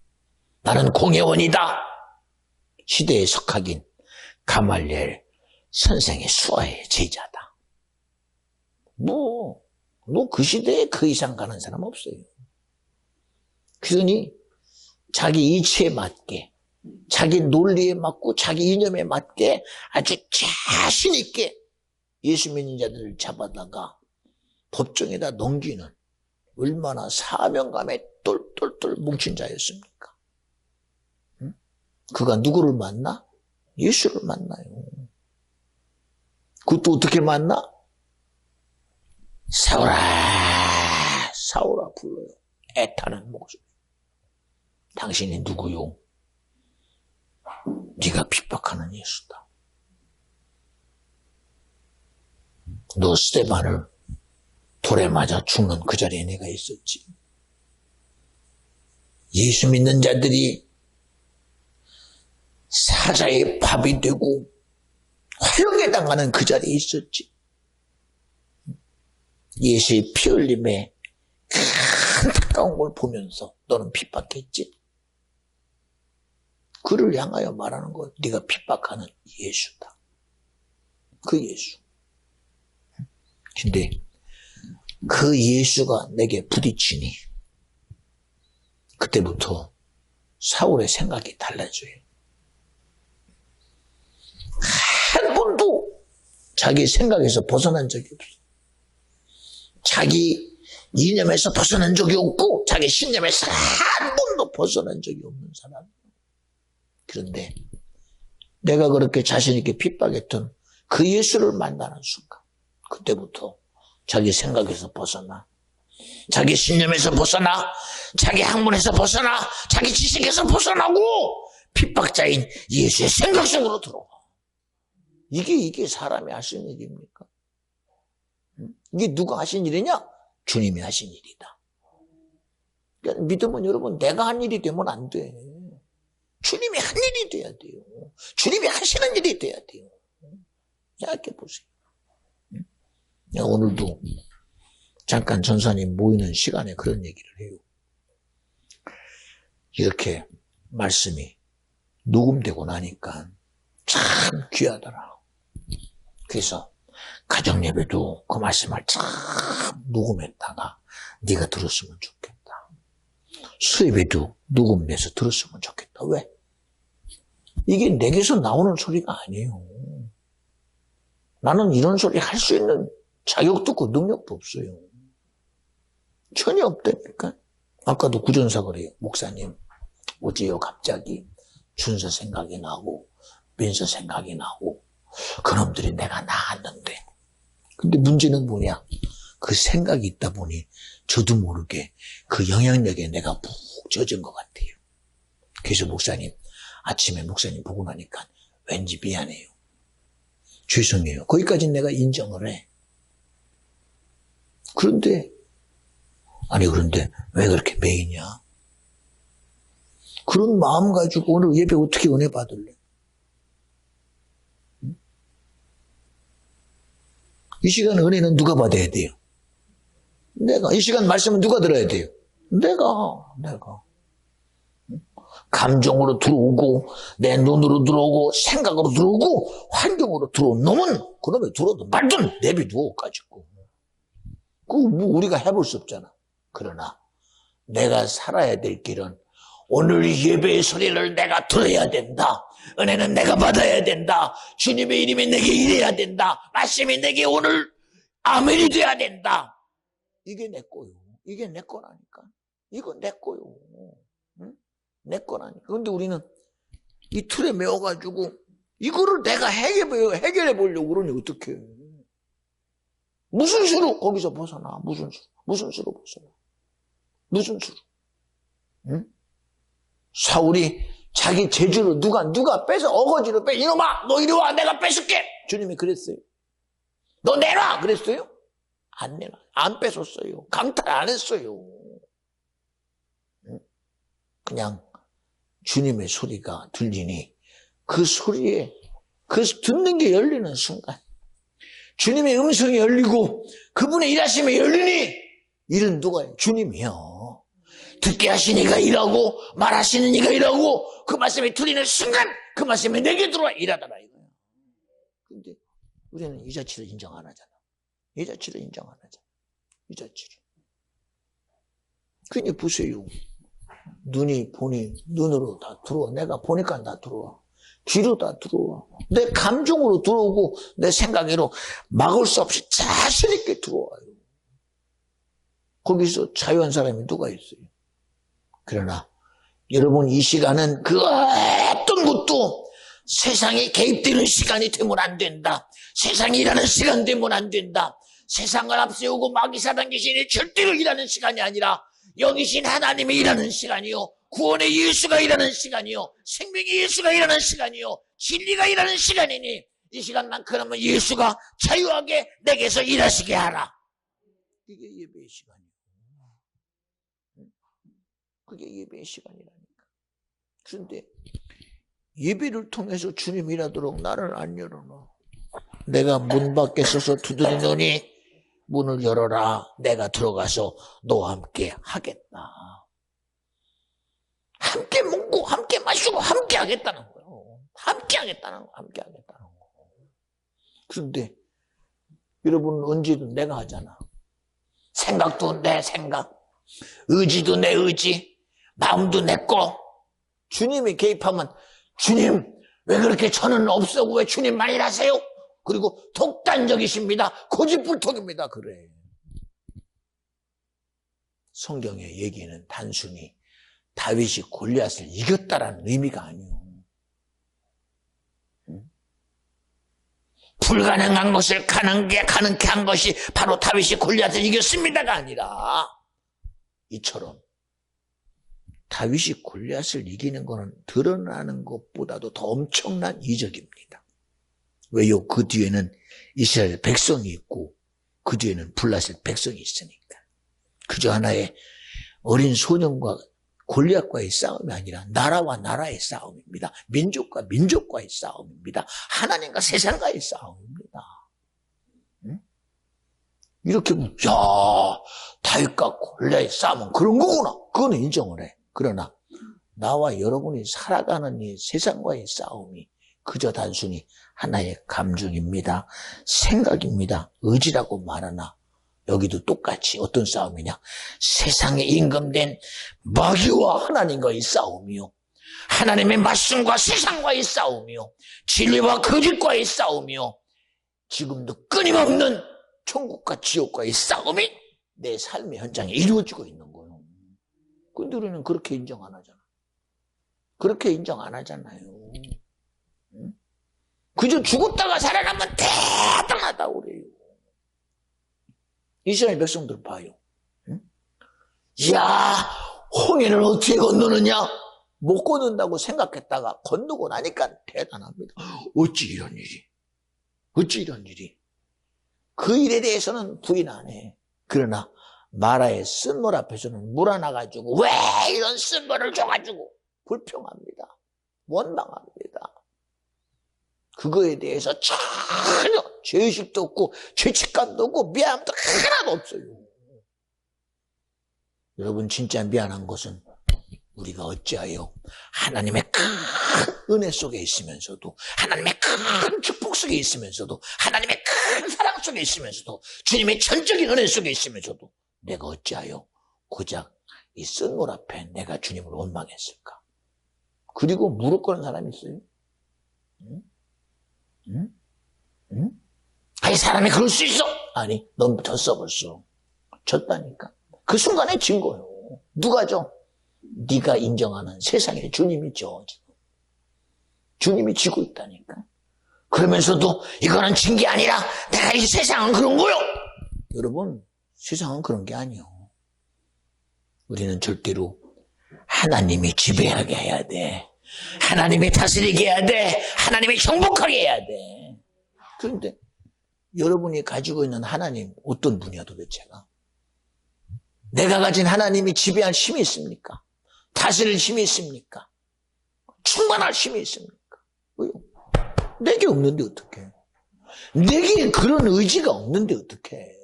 나는 공회원이다. 시대의 석학인 가말리엘 선생의 수하의 제자다. 그 시대에 그 이상 가는 사람 없어요. 그러니 자기 이치에 맞게, 자기 논리에 맞고, 자기 이념에 맞게 아주 자신 있게 예수 믿는 자들을 잡아다가 법정에다 넘기는 얼마나 사명감에 똘똘똘 뭉친 자였습니까? 응? 그가 누구를 만나? 예수를 만나요. 그것도 어떻게 만나? 사울아, 사울아 불러요. 애타는 목소리. 당신이 누구요? 네가 핍박하는 예수다. 너 스데반을 돌에 맞아 죽는 그 자리에 내가 있었지. 예수 믿는 자들이 사자의 밥이 되고 화형에 당하는 그 자리에 있었지. 예수의 피 흘림에 안타까운 걸 보면서 너는 핍박했지. 그를 향하여 말하는 것, 네가 핍박하는 예수다. 그 예수. 근데 그 예수가 내게 부딪히니 그때부터 사울의 생각이 달라져요. 한 번도 자기 생각에서 벗어난 적이 없어. 자기 이념에서 벗어난 적이 없고 자기 신념에서 한 번도 벗어난 적이 없는 사람. 그런데 내가 그렇게 자신 있게 핍박했던 그 예수를 만나는 순간 그때부터 자기 생각에서 벗어나, 자기 신념에서 벗어나, 자기 학문에서 벗어나, 자기 지식에서 벗어나고 핍박자인 예수의 생각 속으로 들어와. 이게 사람이 하신 일입니까? 이게 누가 하신 일이냐? 주님이 하신 일이다. 그러니까 믿음은 여러분 내가 한 일이 되면 안 돼. 주님이 한 일이 돼야 돼요. 주님이 하시는 일이 돼야 돼요. 생각해 보세요. 오늘도 잠깐 전사님 모이는 시간에 그런 얘기를 해요. 이렇게 말씀이 녹음되고 나니까 참 귀하더라. 그래서 가정예배도 그 말씀을 참 녹음했다가 네가 들었으면 좋겠다. 수예배도 녹음돼서 들었으면 좋겠다. 왜? 이게 내게서 나오는 소리가 아니에요. 나는 이런 소리 할 수 있는 자격도 없고 능력도 없어요. 전혀 없다니까. 아까도 구전사 그래요. 목사님, 어제요 갑자기 준서 생각이 나고 민서 생각이 나고 그놈들이 내가 낳았는데 근데 문제는 뭐냐? 그 생각이 있다 보니 저도 모르게 그 영향력에 내가 푹 젖은 것 같아요. 그래서 목사님, 아침에 목사님 보고 나니까 왠지 미안해요. 죄송해요. 거기까지는 내가 인정을 해. 그런데 왜 그렇게 매이냐? 그런 마음 가지고 오늘 예배 어떻게 은혜 받을래? 이 시간 은혜는 누가 받아야 돼요? 내가. 이 시간 말씀은 누가 들어야 돼요? 내가. 감정으로 들어오고 내 눈으로 들어오고 생각으로 들어오고 환경으로 들어온 놈은 그놈에 들어도 말든 내비두어 가지고 그 뭐 우리가 해볼 수 없잖아. 그러나 내가 살아야 될 길은 오늘 예배의 소리를 내가 들어야 된다. 은혜는 내가 받아야 된다. 주님의 이름이 내게 일해야 된다. 말씀이 내게 오늘 아멘이 돼야 된다. 이게 내 거요. 이게 내 거라니까. 이거 내 거요. 응? 내 거라니까. 근데 우리는 이 틀에 매워가지고 이거를 내가 해결해 보려고 그러니 어떡해. 무슨 수로 거기서 벗어나. 무슨 수로 벗어나. 무슨 수로. 응? 사울이 자기 재주로 누가 빼서 어거지로 이놈아 너 이리 와 내가 뺏을게. 주님이 그랬어요. 너 내놔 그랬어요? 안 내놔. 안 뺏었어요. 강탈 안 했어요. 응? 그냥 주님의 소리가 들리니 그 소리에 그 듣는 게 열리는 순간 주님의 음성이 열리고 그분의 일하심이 열리니 일은 누가 해요? 주님이요. 듣게 하시니가 일하고 말하시는 이가 일하고 그 말씀이 들리는 순간 그 말씀이 내게 들어와 일하더라 이거야. 근데 우리는 이 자체를 인정 안 하잖아. 이 자체를 인정 안 하잖아. 이 자체를. 그러니 보세요. 눈이 보니 눈으로 다 들어와. 내가 보니까 다 들어와. 귀로 다 들어와. 내 감정으로 들어오고 내 생각으로 막을 수 없이 자신 있게 들어와요. 거기서 자유한 사람이 누가 있어요? 그러나 여러분 이 시간은 그 어떤 것도 세상에 개입되는 시간이 되면 안 된다. 세상이 일하는 시간 되면 안 된다. 세상을 앞세우고 마귀사단 귀신이 절대로 일하는 시간이 아니라 영이신 하나님이 일하는 시간이요. 구원의 예수가 일하는 시간이요. 생명의 예수가 일하는 시간이요. 진리가 일하는 시간이니 이 시간만큼은 예수가 자유하게 내게서 일하시게 하라. 이게 예배의 시간이에요. 그게 예배의 시간이라니까. 그런데 예배를 통해서 주님 일하도록 나를 안 열어놔. 내가 문 밖에 서서 두드리노니 문을 열어라. 내가 들어가서 너와 함께 하겠다. 함께 먹고 함께 마시고 함께 하겠다는 거예요. 함께 하겠다는 거. 함께 하겠다는 거. 그런데 여러분 언제든 내가 하잖아. 생각도 내 생각, 의지도 내 의지, 마음도 내 거. 주님이 개입하면 주님 왜 그렇게 저는 없어고 왜 주님만 일하세요? 그리고 독단적이십니다. 고집불통입니다. 그래. 성경의 얘기는 단순히 다윗이 골리앗을 이겼다라는 의미가 아니에요. 불가능한 것을 가능케 한 것이 바로 다윗이 골리앗을 이겼습니다가 아니라 이처럼 다윗이 골리앗을 이기는 것은 드러나는 것보다도 더 엄청난 이적입니다. 왜요? 그 뒤에는 이스라엘 백성이 있고 그 뒤에는 블라셋 백성이 있으니까. 그저 하나의 어린 소년과 골리앗과의 싸움이 아니라 나라와 나라의 싸움입니다. 민족과 민족과의 싸움입니다. 하나님과 세상과의 싸움입니다. 응? 이렇게 보면 야 다윗과 골리앗의 싸움은 그런 거구나. 그거는 인정을 해. 그러나 나와 여러분이 살아가는 이 세상과의 싸움이 그저 단순히 하나의 감정입니다. 생각입니다. 의지라고 말하나 여기도 똑같이 어떤 싸움이냐. 세상에 임금된 마귀와 하나님과의 싸움이요. 하나님의 말씀과 세상과의 싸움이요. 진리와 거짓과의 싸움이요. 지금도 끊임없는 천국과 지옥과의 싸움이 내 삶의 현장에 이루어지고 있는 거예요. 근데 우리는 그렇게 인정 안 하잖아. 그렇게 인정 안 하잖아요. 응? 그저 죽었다가 살아나면 대단하다고 그래요. 이스라엘 백성들 봐요. 응? 이야, 홍해를 어떻게 건너느냐? 못 건넌다고 생각했다가 건너고 나니까 대단합니다. 어찌 이런 일이? 어찌 이런 일이? 그 일에 대해서는 부인 안 해. 그러나 마라의 쓴물 앞에서는 물 하나 가지고 왜 이런 쓴물을 줘가지고 불평합니다. 원망합니다. 그거에 대해서 전혀 죄의식도 없고 죄책감도 없고 미안함도 하나도 없어요. 여러분 진짜 미안한 것은 우리가 어찌하여 하나님의 큰 은혜 속에 있으면서도 하나님의 큰 축복 속에 있으면서도 하나님의 큰 사랑 속에 있으면서도 주님의 전적인 은혜 속에 있으면서도 내가 어찌하여 고작 이 쓴물 앞에 내가 주님을 원망했을까? 그리고 무릎 꿇는 사람이 있어요? 응? 응? 응? 아니, 사람이 그럴 수 있어! 아니, 넌 졌어, 벌써. 졌다니까. 그 순간에 진 거예요. 누가 져? 네가 인정하는 세상의 주님이 져, 지금. 주님이 지고 있다니까. 그러면서도 이거는 진 게 아니라 내가 이 세상은 그런 거요. 여러분, 세상은 그런 게 아니요. 우리는 절대로 하나님이 지배하게 해야 돼. 하나님이 다스리게 해야 돼. 하나님이 정복하게 해야 돼. 그런데 여러분이 가지고 있는 하나님 어떤 분이야 도대체가? 내가 가진 하나님이 지배할 힘이 있습니까? 다스릴 힘이 있습니까? 충만할 힘이 있습니까? 왜요? 내게 없는데 어떡해? 내게 그런 의지가 없는데 어떡해?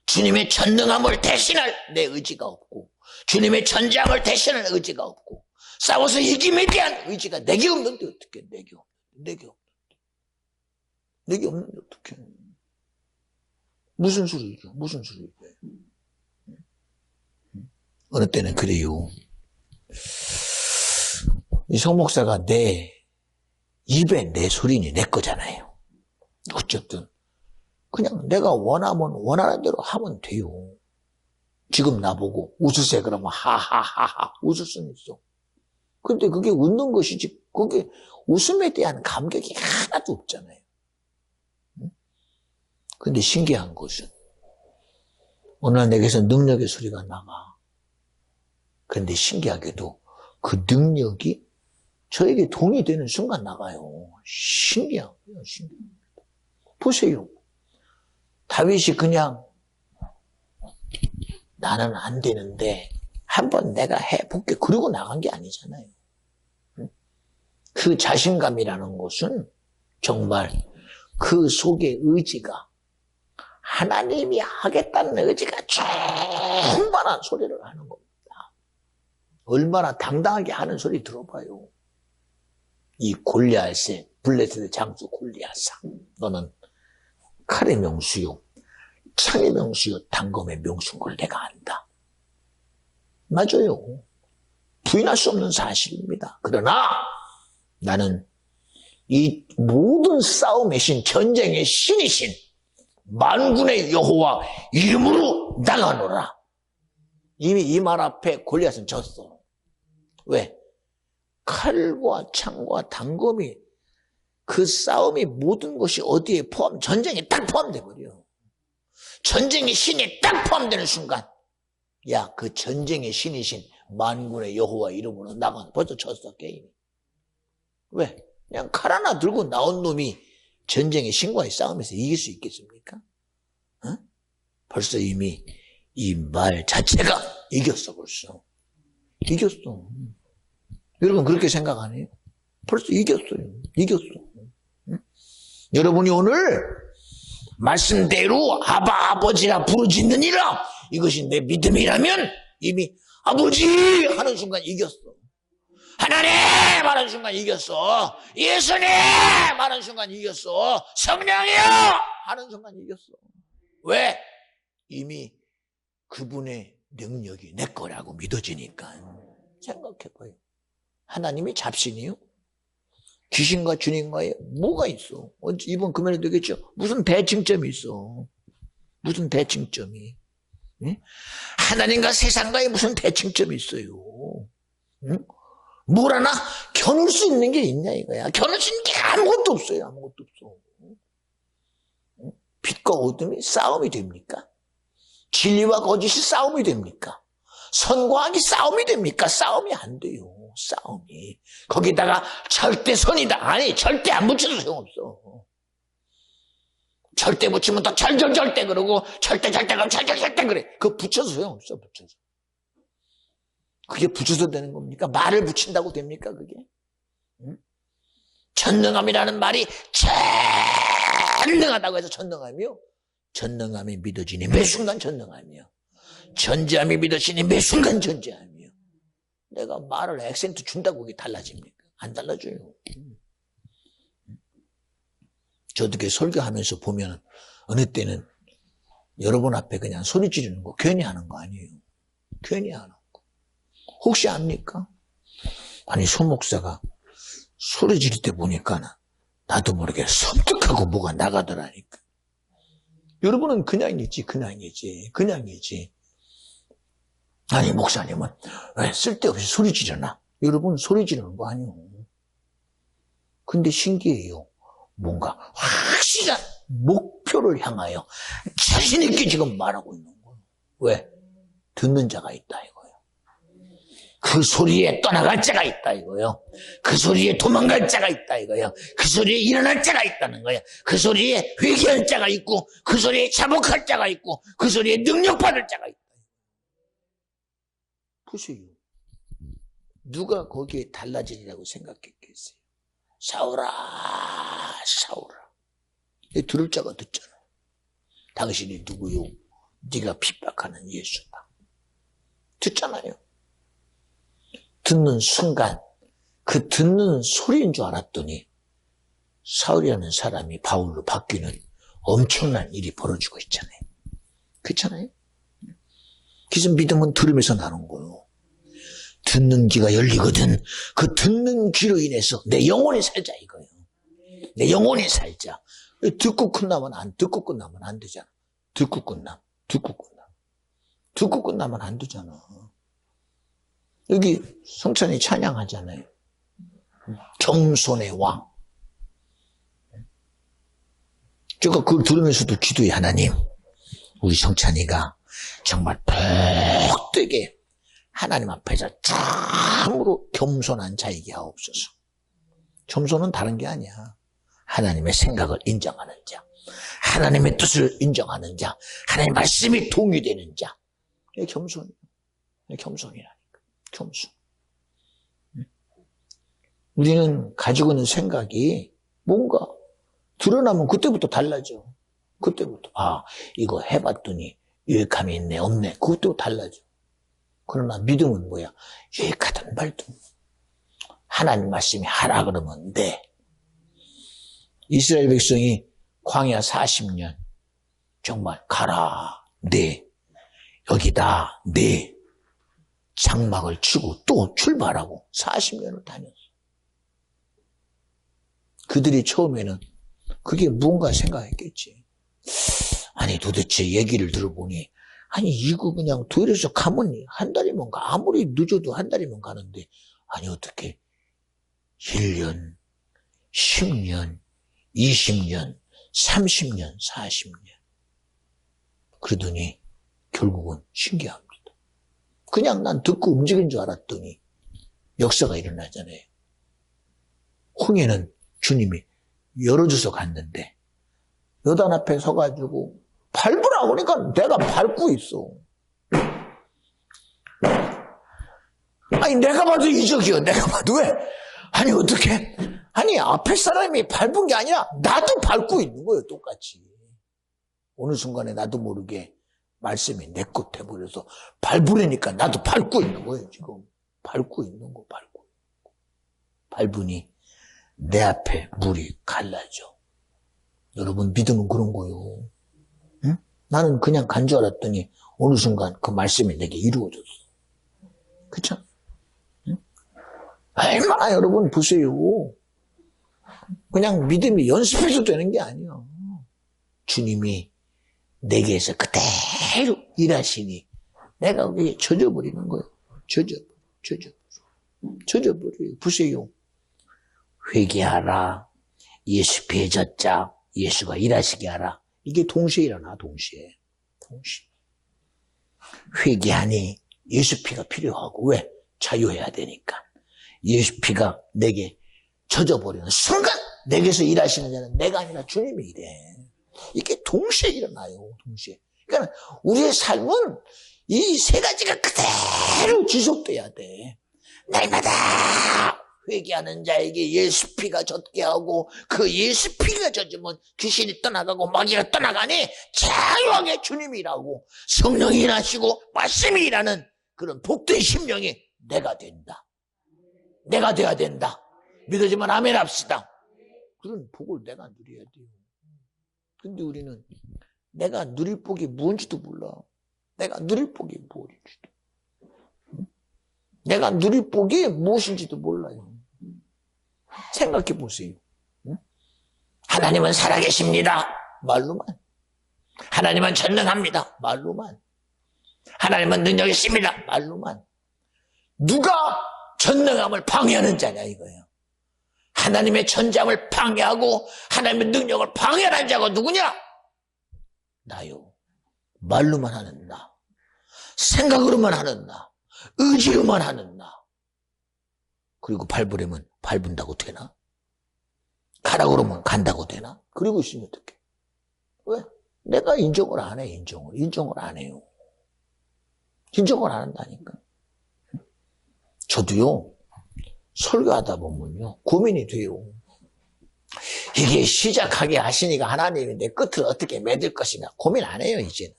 주님의 전능함을 대신할 내 의지가 없고, 주님의 전장을 대신할 의지가 없고, 싸워서 이김에 대한 의지가 내게 없는데 어떡해? 내게 없는데 어떡해? 무슨 소리죠? 무슨 소리죠? 어느 때는 그래요. 이 성목사가 내 입에 내 소리니 내 거잖아요. 어쨌든 그냥 내가 원하면 원하는 대로 하면 돼요. 지금 나보고 웃으세요 그러면 하하하하 웃을 수는 있어. 근데 그게 웃는 것이지 그게 웃음에 대한 감격이 하나도 없잖아요. 근데 신기한 것은 어느 날 내게서 능력의 소리가 나가. 그런데 신기하게도 그 능력이 저에게 돈이 되는 순간 나가요. 신기해요. 신기합니다. 보세요. 다윗이 그냥 나는 안 되는데 한번 내가 해볼게 그러고 나간 게 아니잖아요. 그 자신감이라는 것은 정말 그 속의 의지가 하나님이 하겠다는 의지가 충만한 소리를 하는 겁니다. 얼마나 당당하게 하는 소리 들어봐요. 이 골리앗의 블레셋의 장수 골리앗아, 너는 칼의 명수요, 창의 명수요, 단검의 명수인 걸 내가 안다. 맞아요. 부인할 수 없는 사실입니다. 그러나 나는 이 모든 싸움의 신, 전쟁의 신이신 만군의 여호와 이름으로 나가노라. 이미 이 말 앞에 골리앗은 졌어. 왜? 칼과 창과 단검이 그 싸움이 모든 것이 어디에 전쟁에 딱 포함돼 버려. 전쟁의 신이 딱 포함되는 순간, 야, 그 전쟁의 신이신 만군의 여호와 이름으로 나가. 벌써 졌어 게임이. 왜? 그냥 칼 하나 들고 나온 놈이 전쟁의 신과의 싸움에서 이길 수 있겠습니까? 어? 벌써 이미 이 말 자체가 이겼어. 벌써 이겼어. 여러분 그렇게 생각 안 해요? 벌써 이겼어요. 이겼어. 응? 여러분이 오늘 말씀대로 아바 아버지라 부르짖느니라 이것이 내 믿음이라면 이미 아버지 하는 순간 이겼어. 하나님 하는 순간 이겼어. 예수님 하는 순간 이겼어. 성령이여 하는 순간 이겼어. 왜? 이미 그분의 능력이 내 거라고 믿어지니까. 생각해봐요. 하나님이 잡신이요? 귀신과 주님과의 뭐가 있어? 이번 금요일에 되겠죠? 무슨 대칭점이 있어? 무슨 대칭점이? 응? 하나님과 세상과의 무슨 대칭점이 있어요? 응? 뭘 하나 겨눌 수 있는 게 있냐 이거야. 겨눌 수 있는 게 아무것도 없어요. 아무것도 없어. 응? 빛과 어둠이 싸움이 됩니까? 진리와 거짓이 싸움이 됩니까? 선과 악이 싸움이 됩니까? 싸움이 안 돼요. 싸움이. 거기다가 절대선이다. 아니 절대 안 붙여도 소용없어. 절대 붙이면 또 절대 그러고 절대 그럼 절대 그래. 그거 붙여서 소용없어. 붙여서. 그게 붙여서 되는 겁니까? 말을 붙인다고 됩니까 그게? 응? 전능함이라는 말이 전능하다고 해서 전능함이요? 전능함이 믿어지니 매 순간 전능함이요. 전지함이 믿어지니 매 순간 전지함이요. 내가 말을 액센트 준다고 그게 달라집니까? 안 달라져요. 저 어떻게 설교하면서 보면 어느 때는 여러분 앞에 그냥 소리 지르는 거 괜히 하는 거 아니에요. 괜히 안 하고. 혹시 압니까? 아니, 소 목사가 소리 지를 때 보니까 나도 모르게 섬뜩하고 뭐가 나가더라니까. 여러분은 그냥이지. 아니, 목사님은 왜 쓸데없이 소리 지르나? 여러분 소리 지르는 거 아니에요. 근데 신기해요. 뭔가 확실한 목표를 향하여 자신있게 지금 말하고 있는 거예요. 왜? 듣는 자가 있다 이거예요. 그 소리에 떠나갈 자가 있다 이거예요. 그 소리에 도망갈 자가 있다 이거예요. 그 소리에 일어날 자가 있다는 거예요. 그 소리에 회개할 자가 있고, 그 소리에 자복할 자가 있고, 그 소리에 능력받을 자가 있다. 보세요. 누가 거기에 달라지리라고 생각했겠어요? 사울아. 들을 자가 듣잖아. 당신이 누구요? 네가 핍박하는 예수다. 듣잖아요. 듣는 순간 그 듣는 소리인 줄 알았더니 사울이라는 사람이 바울로 바뀌는 엄청난 일이 벌어지고 있잖아요. 그렇잖아요. 그래서 믿음은 들으면서 나는 거예요. 듣는 귀가 열리거든. 그 듣는 귀로 인해서 내 영혼이 살자 이거예요. 내 영혼이 살자. 듣고 끝나면 안 되잖아. 듣고 끝나면 안 되잖아. 여기 성찬이 찬양하잖아요. 겸손의 왕. 제가 그걸 들으면서도 기도해. 하나님, 우리 성찬이가 정말 복되게 하나님 앞에서 참으로 겸손한 자이게 하옵소서. 겸손은 다른 게 아니야. 하나님의 생각을 인정하는 자, 하나님의 뜻을 인정하는 자, 하나님의 말씀이 동의되는 자. 이게 겸손이라니까. 겸손. 우리는 가지고 있는 생각이 뭔가 드러나면 그때부터 달라져. 그때부터 이거 해봤더니 유익함이 있네 없네. 그것도 달라져. 그러나 믿음은 뭐야? 유익하든 말든 하나님 말씀이 하라 그러면 네. 이스라엘 백성이 광야 40년 정말 가라 네. 여기다 네. 장막을 치고 또 출발하고 40년을 다녔어. 그들이 처음에는 그게 무언가 생각했겠지. 아니 도대체 얘기를 들어보니 아니 이거 그냥 도일에서 가면 한 달이면 가. 아무리 늦어도 한 달이면 가는데 아니 어떻게 1년, 10년, 20년, 30년, 40년 그러더니 결국은 신기합니다. 그냥 난 듣고 움직인 줄 알았더니 역사가 일어나잖아요. 홍해는 주님이 열어줘서 갔는데 여단 앞에 서가지고 밟으라고 그러니까 내가 밟고 있어. 아니 내가 봐도 이적이요. 내가 봐도 왜? 아니 어떻게? 아니 앞에 사람이 밟은 게 아니라 나도 밟고 있는 거예요. 똑같이. 어느 순간에 나도 모르게 말씀이 내 것 돼버려서 밟으려니까 나도 밟고 있는 거예요. 지금 밟고 있는 거 밟으니 내 앞에 물이 갈라져. 여러분 믿음은 그런 거예요. 응? 나는 그냥 간 줄 알았더니 어느 순간 그 말씀이 내게 이루어졌어. 그쵸? 응? 얼마나 여러분 보세요. 그냥 믿음이 연습해서 되는 게 아니야. 주님이 내게서 그대로 일하시니 내가 그게 젖어버리는 거예요. 젖어버려요. 보세요. 회개하라. 예수 피해 젖자. 예수가 일하시게 하라. 이게 동시에 일어나. 동시에. 회개하니 예수 피가 필요하고 왜? 자유해야 되니까. 예수 피가 내게 젖어버리는 순간 내게서 일하시는 자는 내가 아니라 주님이 일해. 이게 동시에 일어나요. 동시에. 그러니까 우리의 삶은 이 세 가지가 그대로 지속돼야 돼. 날마다 회개하는 자에게 예수 피가 젖게 하고 그 예수 피가 젖으면 귀신이 떠나가고 마귀가 떠나가니 자유하게 주님이 일하고 성령이 일하시고 말씀이 일하는 그런 복된 심령이 내가 된다. 내가 돼야 된다. 믿어지면 아멘 합시다. 그런 복을 내가 누려야 돼요. 근데 우리는 내가 누릴 복이 뭔지도 몰라. 내가 누릴 복이 뭔지도. 내가 누릴 복이 무엇인지도 몰라요. 생각해 보세요. 하나님은 살아계십니다. 말로만. 하나님은 전능합니다. 말로만. 하나님은 능력이 있습니다. 말로만. 누가 전능함을 방해하는 자냐 이거예요. 하나님의 전장을 방해하고 하나님의 능력을 방해하는 자가 누구냐? 나요. 말로만 하는 나. 생각으로만 하는 나. 의지로만 하는 나. 그리고 밟으려면 밟은다고 되나? 가라고 그러면 간다고 되나? 그리고 있으면 어떡해? 왜? 내가 인정을 안 해, 인정을 안 해요. 인정을 안 한다니까. 저도요, 설교하다 보면요, 고민이 돼요. 이게 시작하게 하시니까 하나님인데 끝을 어떻게 맺을 것이냐. 고민 안 해요, 이제는.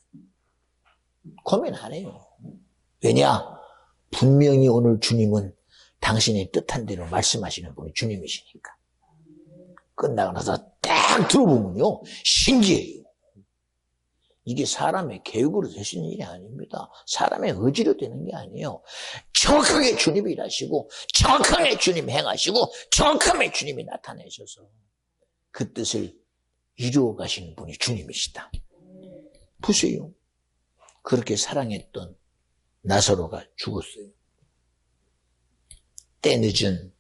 고민 안 해요. 왜냐? 분명히 오늘 주님은 당신의 뜻한 대로 말씀하시는 분이 주님이시니까. 끝나고 나서 딱 들어보면요, 신기해요. 이게 사람의 계획으로 되시는 일이 아닙니다. 사람의 의지로 되는 게 아니에요. 정확하게 주님이 일하시고, 정확하게 주님이 행하시고, 정확하게 주님이 나타내셔서 그 뜻을 이루어 가시는 분이 주님이시다. 보세요. 그렇게 사랑했던 나사로가 죽었어요. 때 늦은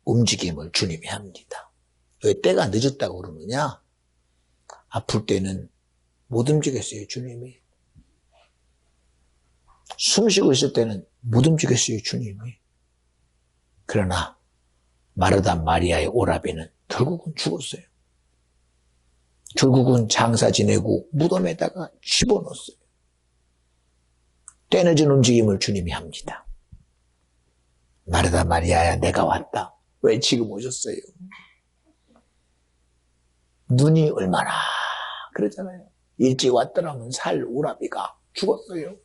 움직임을 주님이 합니다. 왜 때가 늦었다고 그러느냐? 아플 때는 못 움직였어요, 주님이. 숨 쉬고 있을 때는 못 움직였어요, 주님이. 그러나 마르다 마리아의 오라베는 결국은 죽었어요. 결국은 장사 지내고 무덤에다가 집어넣었어요. 때 늦은 움직임을 주님이 합니다. 마르다 마리아야, 내가 왔다. 왜 지금 오셨어요? 눈이 얼마나 그러잖아요. 일찍 왔더라면 살 오라비가 죽었어요.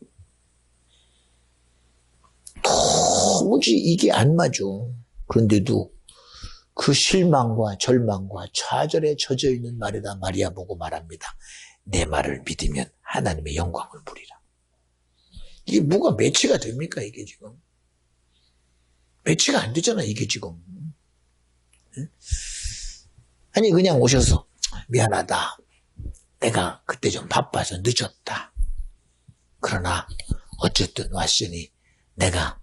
도무지 이게 안 맞아. 그런데도 그 실망과 절망과 좌절에 젖어 있는 마르다 마리아 보고 말합니다. 내 말을 믿으면 하나님의 영광을 보리라. 이게 뭐가 매치가 됩니까, 이게 지금? 매치가 안 되잖아, 이게 지금. 아니, 그냥 오셔서, 미안하다. 내가 그때 좀 바빠서 늦었다. 그러나, 어쨌든 왔으니, 내가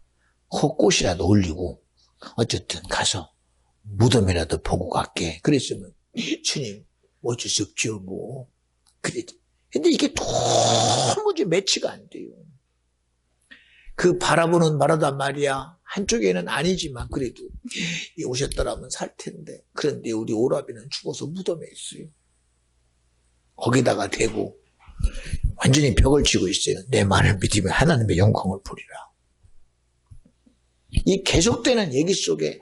꽃이라도 올리고, 어쨌든 가서 무덤이라도 보고 갈게. 그랬으면, 주님, 어쩔 수 없죠, 뭐. 그래. 근데 이게 도무지 매치가 안 돼요. 그 바라보는 마르다 마리아 한쪽에는 아니지만 그래도 오셨더라면 살 텐데. 그런데 우리 오라비는 죽어서 무덤에 있어요. 거기다가 대고 완전히 벽을 치고 있어요. 내 말을 믿으면 하나님의 영광을 보리라. 이 계속되는 얘기 속에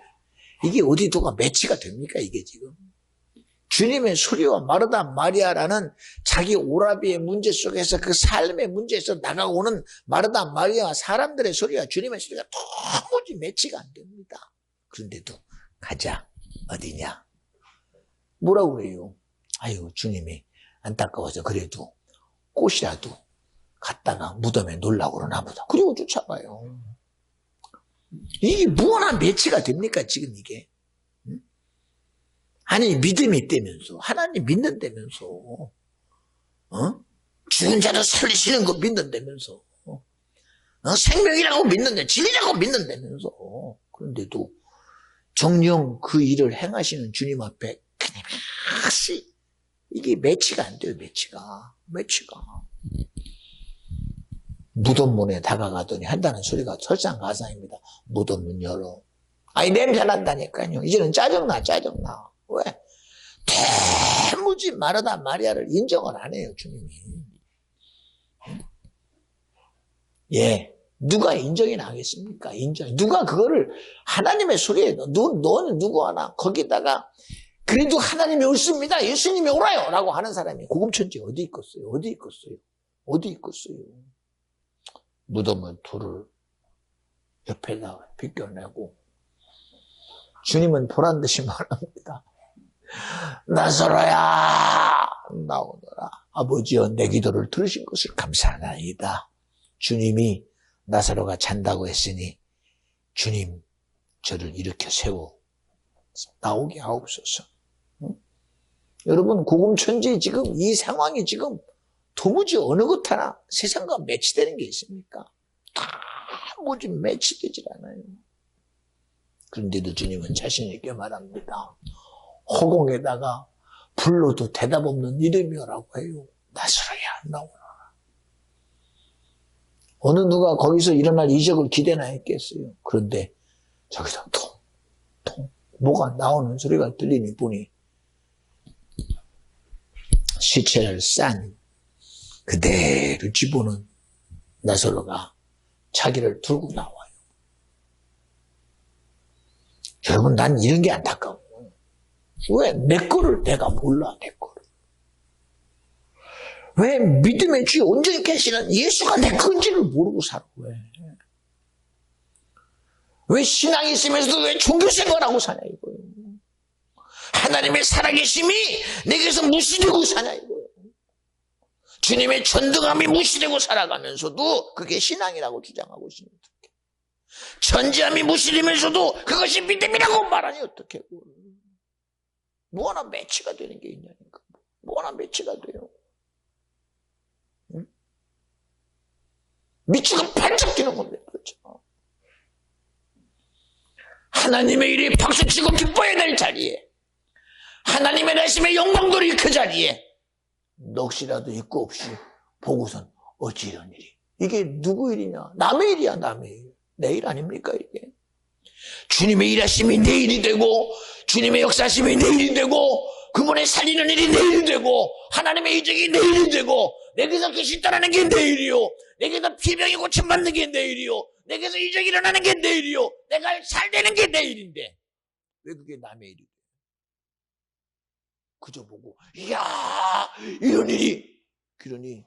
이게 어디 누가 매치가 됩니까, 이게 지금? 주님의 소리와 마르다 마리아라는 자기 오라비의 문제 속에서 그 삶의 문제에서 나가오는 마르다 마리아와 사람들의 소리와 주님의 소리가 도무지 매치가 안 됩니다. 그런데도 가자. 어디냐? 뭐라고 그래요? 아유, 주님이 안타까워서 그래도 꽃이라도 갖다가 무덤에 놓으려고 그러나 보다. 그리고 쫓아가요. 이게 무언한 매치가 됩니까, 지금 이게? 아니, 믿음이 있다면서, 하나님 믿는다면서, 죽은 자를 살리시는 거 믿는다면서, 생명이라고 믿는데, 진리라고 믿는다면서, 그런데도 정녕 그 일을 행하시는 주님 앞에 끊임없이 이게 매치가 안 돼요, 매치가. 무덤문에 다가가더니 한다는 소리가 설상가상입니다. 무덤문 열어. 아니, 냄새 난다니까요. 이제는 짜증나. 왜? 대무지 마르다 마리아를 인정을 안 해요, 주님이. 예. 누가 인정이나 하겠습니까? 누가 그거를 하나님의 소리에, 너는 누구 하나, 거기다가, 그래도 하나님이 옳습니다. 예수님이 옳아요. 라고 하는 사람이 고급천지 어디 있겠어요? 무덤을 돌을 옆에다가 비껴내고, 주님은 보란 듯이 말합니다. 나사로야, 나오너라. 아버지여, 내 기도를 들으신 것을 감사하나이다. 주님이 나사로가 잔다고 했으니 주님, 저를 일으켜 세워 나오게 하옵소서. 여러분, 고금천지 지금 이 상황이 지금 도무지 어느 것 하나 세상과 매치되는 게 있습니까? 다 뭐지 매치되질 않아요. 그런데도 주님은 자신 있게 말합니다. 허공에다가 불러도 대답 없는 이름이라고 해요. 나서로야 나오너라. 어느 누가 거기서 일어날 이적을 기대나 했겠어요. 그런데 저기서 통 뭐가 나오는 소리가 들리니 보니 시체를 싼 그대로 집어넣은 나사로가 자기를 들고 나와요. 여러분, 난 이런 게 안타까워. 왜 내 거를 내가 몰라, 내 거를. 왜 믿음의 주에 온전히 계시는 예수가 내 건지를 모르고 살아, 왜. 왜 신앙이 있으면서도 왜 종교생활하고 사냐, 이거예요. 하나님의 살아계심이 내게서 무시되고 사냐, 이거예요. 주님의 전등함이 무시되고 살아가면서도 그게 신앙이라고 주장하고 있으면 어떡해. 전지함이 무시되면서도 그것이 믿음이라고 말하니 어떡해. 뭐 하나 매치가 되는 게 있냐니까. 뭐 하나 매치가 돼요. 응? 미치고 반짝 뛰는 건데, 그렇죠. 하나님의 일이 박수치고 기뻐해야 될 자리에, 하나님의 말씀의 영광돌이 그 자리에 넋이라도 있고 없이 보고선 어찌 이런 일이. 이게 누구 일이냐? 남의 일이야, 남의 일. 내 일 아닙니까, 이게? 주님의 일하심이 내 일이 되고, 주님의 역사하심이 내 일이 되고, 그분의 살리는 일이 내 일이 되고, 하나님의 이적이 내 일이 되고, 내게서 귀신 떠나는 게 내 일이요, 내게서 피병이 고침받는 게 내 일이요, 내게서 이적이 일어나는 게 내 일이요, 내가 살되는 게 내 일인데 왜 그게 남의 일이 돼? 그저 보고 이야 이런 일이. 그러니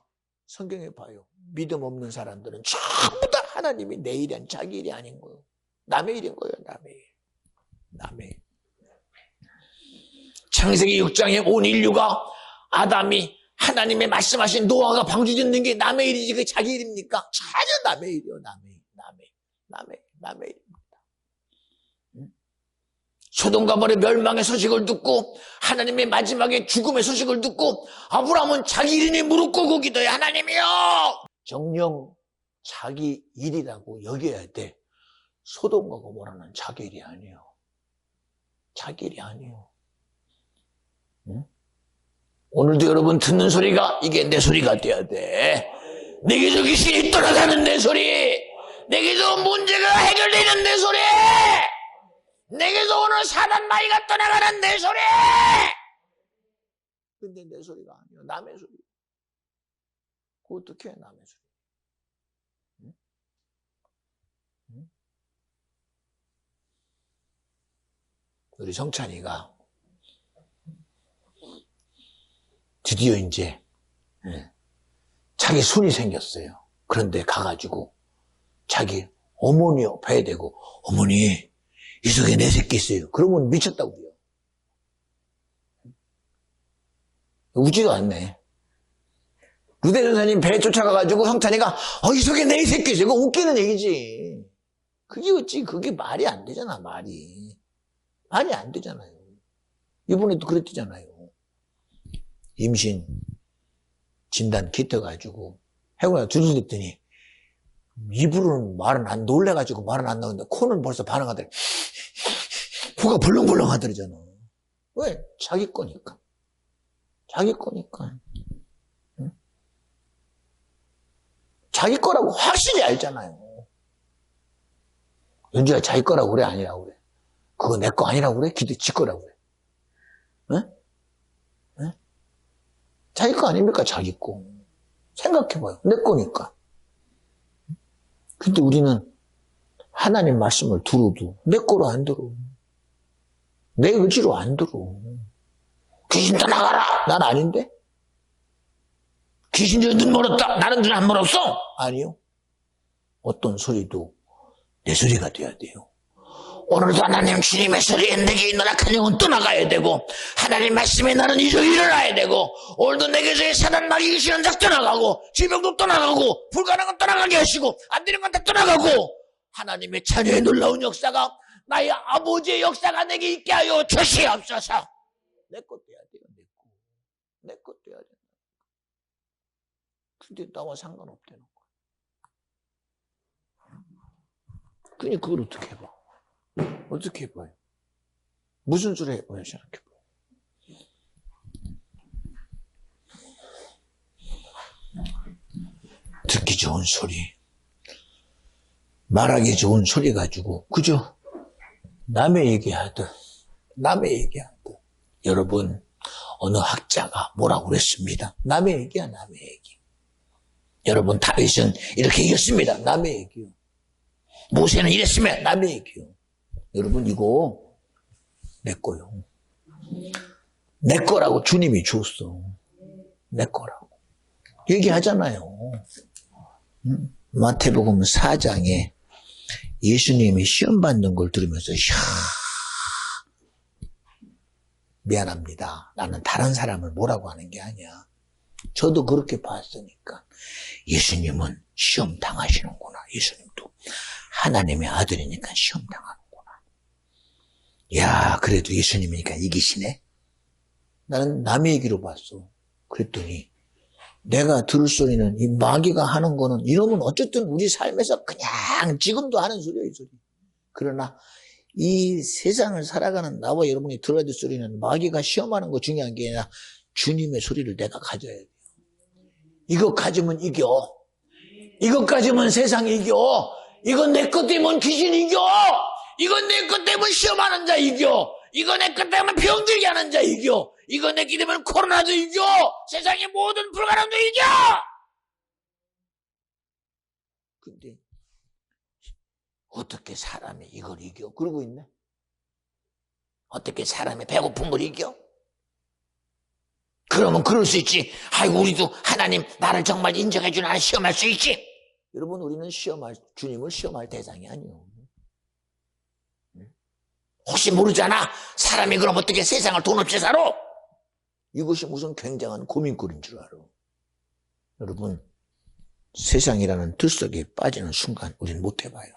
성경에 봐요. 믿음 없는 사람들은 전부 다 하나님이 내 일이 아닌 자기 일이 아닌 거예요. 남의 일인 거예요. 남의 일. 남의 일. 창세기 6장에 온 인류가 아담이 하나님의 말씀하신 노아가 방주 짓는 게 남의 일이지 그게 자기 일입니까? 전혀 남의 일이요. 남의 일입니다. 소돔과 고모라의 멸망의 소식을 듣고 하나님의 마지막에 죽음의 소식을 듣고 아브라함은 자기 일이니 무릎 꿇고 기도해. 하나님이여, 정녕 자기 일이라고 여겨야 돼. 소돔과 고모라는 자기 일이 아니에요. 자기 일이 아니에요. 응? 오늘도 여러분 듣는 소리가 이게 내 소리가 돼야 돼. 내게서 귀신이 떠나가는 내 소리, 내게서 문제가 해결되는 내 소리, 내게서 오늘 사단 마귀가 떠나가는 내 소리. 근데 내 소리가 아니야. 남의 소리. 그거 어떻게 해, 남의 소리. 응? 응? 우리 성찬이가 드디어 이제 자기 손이 생겼어요. 그런데 가가지고 자기 어머니 옆에 대고, 어머니 이 속에 내 새끼 있어요. 그러면 미쳤다고요. 웃지도 않네. 루데 전사님 배에 쫓아가가지고 성찬이가 이 속에 내 새끼 있어요. 그거 웃기는 얘기지. 그게 어찌 그게 말이 안 되잖아. 말이 안 되잖아요. 이번에도 그랬잖아요. 임신 진단 키트 가지고 해고야 두들렸더니 입으로는 말은 안 놀래가지고 말은 안 나오는데 코는 벌써 반응하더래. 코가 벌렁벌렁 하더라잖아. 왜? 자기 거니까. 응? 자기 거라고 확실히 알잖아요. 연주야 자기 거라고 그래? 아니라고 그래? 그거 내 거 아니라고 그래? 기도 지 거라고 그래? 응? 응? 자기 거 아닙니까? 자기 거. 생각해봐요. 내 거니까. 근데 우리는 하나님 말씀을 들어도 내 거로 안 들어. 내 의지로 안 들어. 귀신 떠나가라! 난 아닌데? 귀신 눈 멀었다! 나는 눈 안 멀었어? 아니요. 어떤 소리도 내 소리가 돼야 돼요. 오늘도 하나님 주님의 소리에 내게 있는 악한 영은 떠나가야 되고, 하나님 말씀에 나는 이적이 일어나야 되고, 오늘도 내게서의 사단 마귀 귀신은 다 떠나가고, 질병도 떠나가고, 불가능은 떠나가게 하시고, 안 되는 건 다 떠나가고, 하나님의 자녀의 놀라운 역사가, 나의 아버지의 역사가 내게 있게 하여 주시옵소서. 내 것 돼야 돼요. 내 것 돼야 된다. 근데 나와 상관없다는 거야. 그니 그걸 어떻게 해봐? 어떻게 해봐요? 무슨 소리 해봐요? 생각해봐요. 듣기 좋은 소리, 말하기 좋은 소리 가지고, 그죠? 남의 얘기하듯. 여러분, 어느 학자가 뭐라고 그랬습니다. 남의 얘기야, 남의 얘기. 여러분, 다윗은 이렇게 얘기했습니다. 남의 얘기요. 모세는 이랬으면 남의 얘기요. 여러분, 이거 내 거요. 내 거라고 주님이 줬어. 내 거라고. 얘기하잖아요. 마태복음 4장에 예수님이 시험 받는 걸 들으면서, 미안합니다. 나는 다른 사람을 뭐라고 하는 게 아니야. 저도 그렇게 봤으니까. 예수님은 시험 당하시는구나. 예수님도 하나님의 아들이니까 시험 당하는구나. 야, 그래도 예수님이니까 이기시네. 나는 남의 얘기로 봤어. 그랬더니 내가 들을 소리는, 이 마귀가 하는 거는, 이놈은 어쨌든 우리 삶에서 그냥 지금도 하는 소리야, 이 소리. 그러나 이 세상을 살아가는 나와 여러분이 들어야 될 소리는, 마귀가 시험하는 거 중요한 게 아니라 주님의 소리를 내가 가져야 돼요. 이거 가지면 이겨. 이것 가지면 세상이 이겨. 이건 내 것 때문에 귀신 이겨. 이건 내 것 때문에 시험하는 자 이겨. 이거 내 것 때문에 병들게 하는 자 이겨. 이거 내 것 때문에 코로나도 이겨. 세상의 모든 불가능도 이겨. 근데 어떻게 사람이 이걸 이겨? 그러고 있네. 어떻게 사람이 배고픔을 이겨? 그러면 그럴 수 있지. 아이고, 우리도 하나님 나를 정말 인정해주는 한 시험할 수 있지. 여러분, 우리는 주님을 시험할 대상이 아니에요. 혹시 모르잖아. 사람이 그럼 어떻게 세상을 돈 없이 살아? 이것이 무슨 굉장한 고민거리인 줄 알아. 여러분, 세상이라는 들썩에 빠지는 순간 우리는 못 해봐요.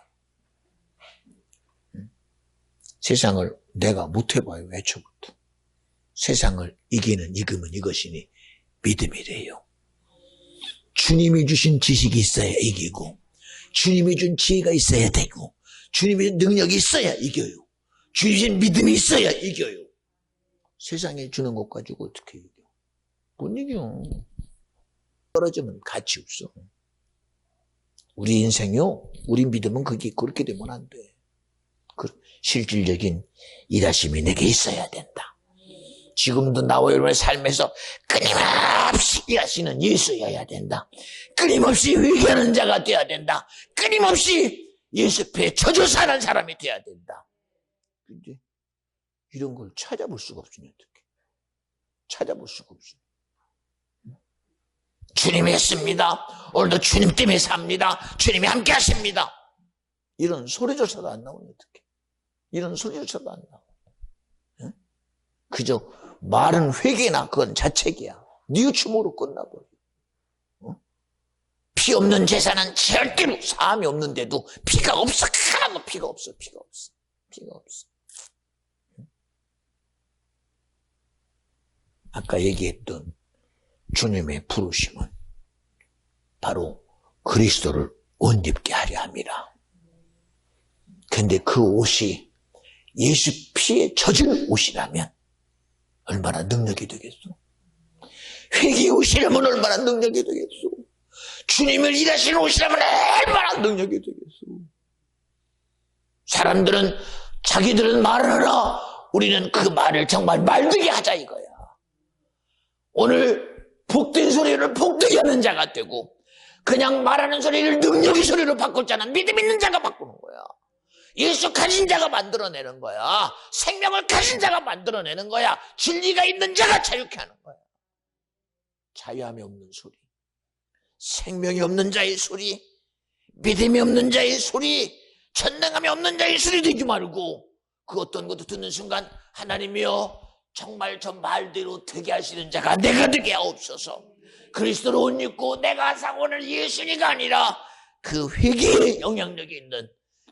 세상을 내가 못 해봐요. 애초부터. 세상을 이기면 이것이니 믿음이래요. 주님이 주신 지식이 있어야 이기고, 주님이 준 지혜가 있어야 되고, 주님의 능력이 있어야 이겨요. 주신 믿음이 있어야 이겨요. 세상에 주는 것 가지고 어떻게 이겨? 못 이겨. 떨어지면 가치 없어. 우리 인생요, 우리 믿음은 그렇게 되면 안 돼. 실질적인 일하심이 내게 있어야 된다. 지금도 나와 여러분의 삶에서 끊임없이 일하시는 예수여야 된다. 끊임없이 회개하는 자가 되어야 된다. 끊임없이 예수 앞에 젖어 사는 사람이 되어야 된다. 근데 이런 걸 찾아볼 수가 없으니 어떡해. 찾아볼 수가 없으니. 주님이 했습니다. 오늘도 주님 때문에 삽니다. 주님이 함께 하십니다. 이런 소리조차도 안 나오니 어떡해. 이런 소리조차도 안 나와. 응? 그저 말은 회개나 그건 자책이야. 뉘우침으로 끝나버려. 어? 피 없는 제사는 절대로 사함이 없는데도 피가 없어. 하나도 피가 없어. 피가 없어. 아까 얘기했던 주님의 부르심은 바로 그리스도를 옷 입게 하려 함이라. 근데 그 옷이 예수 피에 젖은 옷이라면 얼마나 능력이 되겠어? 회개의 옷이라면 얼마나 능력이 되겠어? 주님을 일하시는 옷이라면 얼마나 능력이 되겠어? 사람들은 자기들은 말을 하나 우리는 그 말을 정말 말되게 하자 이거야. 오늘 복된 소리를 복되게 하는 자가 되고 그냥 말하는 소리를 능력의 소리로 바꿀 자는 믿음 있는 자가 바꾸는 거야. 예수 가진 자가 만들어내는 거야. 생명을 가진 자가 만들어내는 거야. 진리가 있는 자가 자유케 하는 거야. 자유함이 없는 소리, 생명이 없는 자의 소리, 믿음이 없는 자의 소리, 전능함이 없는 자의 소리 되지 말고 그 어떤 것도 듣는 순간 하나님이여 정말 저 말대로 되게 하시는 자가 내가 되게 하옵소서. 그리스도로 옷 입고 내가 상 오늘 예수니가 아니라 그 회개의 영향력이 있는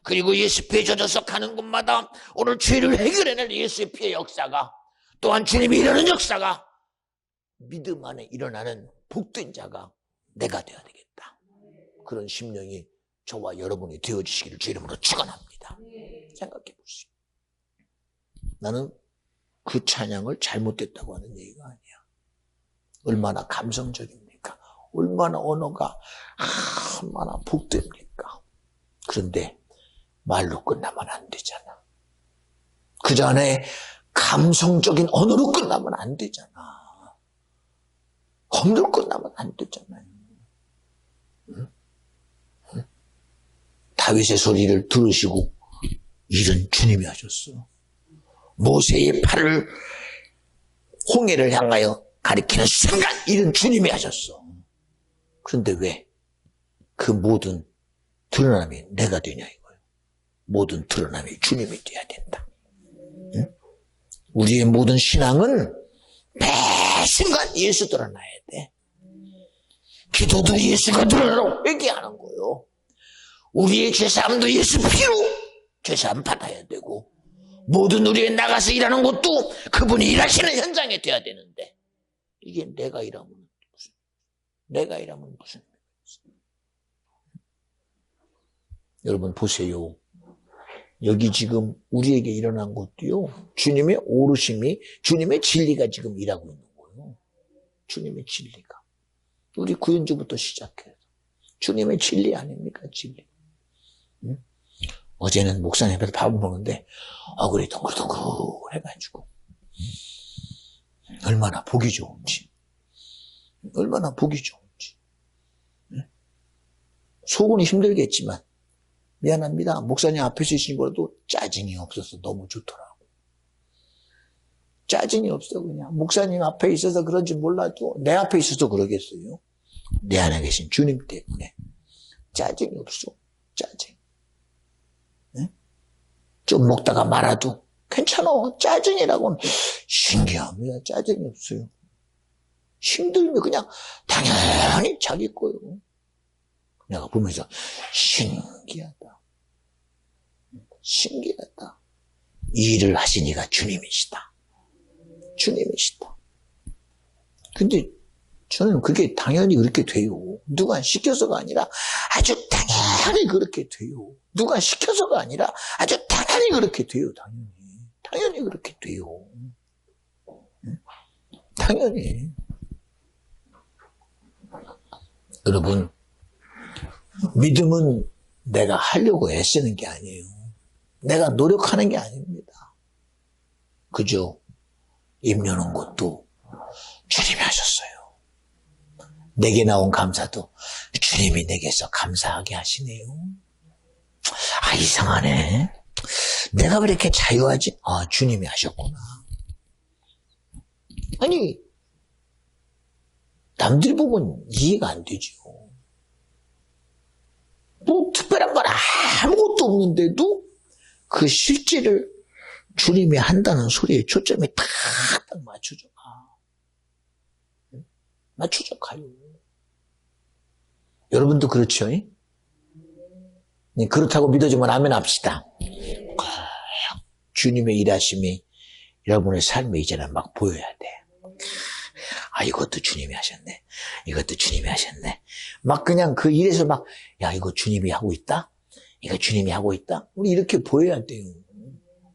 그리고 예수 피에 젖어서 가는 곳마다 오늘 죄를 해결해낼 예수의 피의 역사가, 또한 주님이 이러는 역사가 믿음 안에 일어나는 복된 자가 내가 되어야 되겠다. 그런 심령이 저와 여러분이 되어주시기를 주 이름으로 축원합니다. 생각해 보세요. 나는 그 찬양을 잘못됐다고 하는 얘기가 아니야. 얼마나 감성적입니까? 얼마나 언어가 얼마나 복됩니까? 그런데 말로 끝나면 안 되잖아. 그 전에 감성적인 언어로 끝나면 안 되잖아. 검으로 끝나면 안 되잖아요. 응? 응? 다윗의 소리를 들으시고 일은 주님이 하셨어. 모세의 팔을 홍해를 향하여 가리키는 순간 일은 주님이 하셨어. 그런데 왜 그 모든 드러남이 내가 되냐 이거예요. 모든 드러남이 주님이 돼야 된다. 응? 우리의 모든 신앙은 매 순간 예수 드러나야 돼. 기도도 예수가 드러나라고 얘기하는 거예요. 우리의 죄사함도 예수 피로 죄사함 받아야 되고, 모든 우리의 나가서 일하는 것도 그분이 일하시는 현장에 돼야 되는데, 이게 내가 일하면 무슨 여러분 보세요. 여기 지금 우리에게 일어난 것도요, 주님의 오르심이, 주님의 진리가 지금 일하고 있는 거예요. 주님의 진리가. 우리 구연주부터 시작해서 주님의 진리 아닙니까? 진리. 응? 어제는 목사님 앞에서 밥을 먹는데 얼굴이 동글동글 해가지고 얼마나 보기 좋은지, 얼마나 보기 좋은지. 응? 속은 힘들겠지만 미안합니다. 목사님 앞에서 있으신 거라도 짜증이 없어서 너무 좋더라고. 짜증이 없어. 그냥 목사님 앞에 있어서 그런지 몰라도 내 앞에 있어서 그러겠어요. 내 안에 계신 주님 때문에 짜증이 없어. 짜증. 네? 좀 먹다가 말아도 괜찮아. 짜증이라고는 신기합니다. 짜증이 없어요. 힘들면 그냥 당연히 자기 거예요. 내가 보면서 신기하다. 신기하다. 이 일을 하신 이가 주님이시다. 주님이시다. 근데 저는 그게 당연히 그렇게 돼요. 누가 시켜서가 아니라 아주 당연히 그렇게 돼요. 누가 시켜서가 아니라 아주 당연히 그렇게 돼요. 당연히 그렇게 돼요. 당연히. 여러분, 믿음은 내가 하려고 애쓰는 게 아니에요. 내가 노력하는 게 아닙니다. 그죠? 입 여는 것도 주님이 하셨어요. 내게 나온 감사도 주님이 내게서 감사하게 하시네요. 아, 이상하네. 내가 왜 이렇게 자유하지? 아, 주님이 하셨구나. 아니, 남들이 보면 이해가 안 되죠. 뭐 특별한 건 아무것도 없는데도 그 실제를 주님이 한다는 소리에 초점이 딱 맞춰져 가. 맞춰져 가요. 여러분도 그렇죠? 그렇다고 믿어주면 아멘 합시다. 주님의 일하심이 여러분의 삶에 이제는 막 보여야 돼. 아, 이것도 주님이 하셨네. 이것도 주님이 하셨네. 막 그냥 그 일에서 막, 야, 이거 주님이 하고 있다? 이거 주님이 하고 있다? 우리 이렇게 보여야 돼요.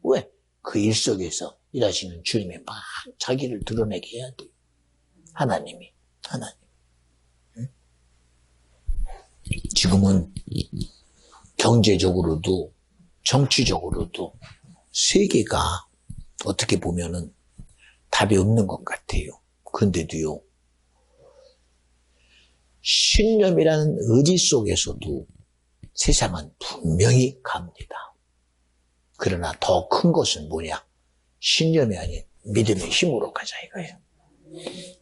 왜? 그 일 속에서 일하시는 주님이 막 자기를 드러내게 해야 돼요. 하나님. 응? 지금은 경제적으로도 정치적으로도 세계가 어떻게 보면은 답이 없는 것 같아요. 그런데도요, 신념이라는 의지 속에서도 세상은 분명히 갑니다. 그러나 더 큰 것은 뭐냐? 신념이 아닌 믿음의 힘으로 가자 이거예요.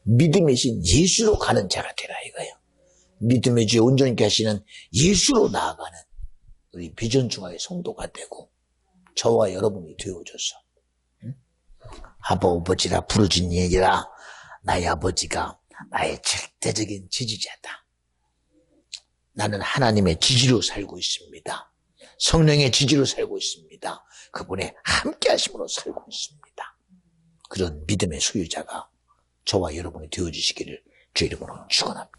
믿음의 신 예수로 가는 자가 되라 이거예요. 믿음의 주에 온전히 하시는 예수로 나아가는 우리 비전중화의 성도가 되고 저와 여러분이 되어줘서 아버지라 부르짖는 얘기라 나의 아버지가 나의 절대적인 지지자다. 나는 하나님의 지지로 살고 있습니다. 성령의 지지로 살고 있습니다. 그분의 함께 하심으로 살고 있습니다. 그런 믿음의 소유자가 저와 여러분이 되어주시기를 주의 이름으로 축원합니다.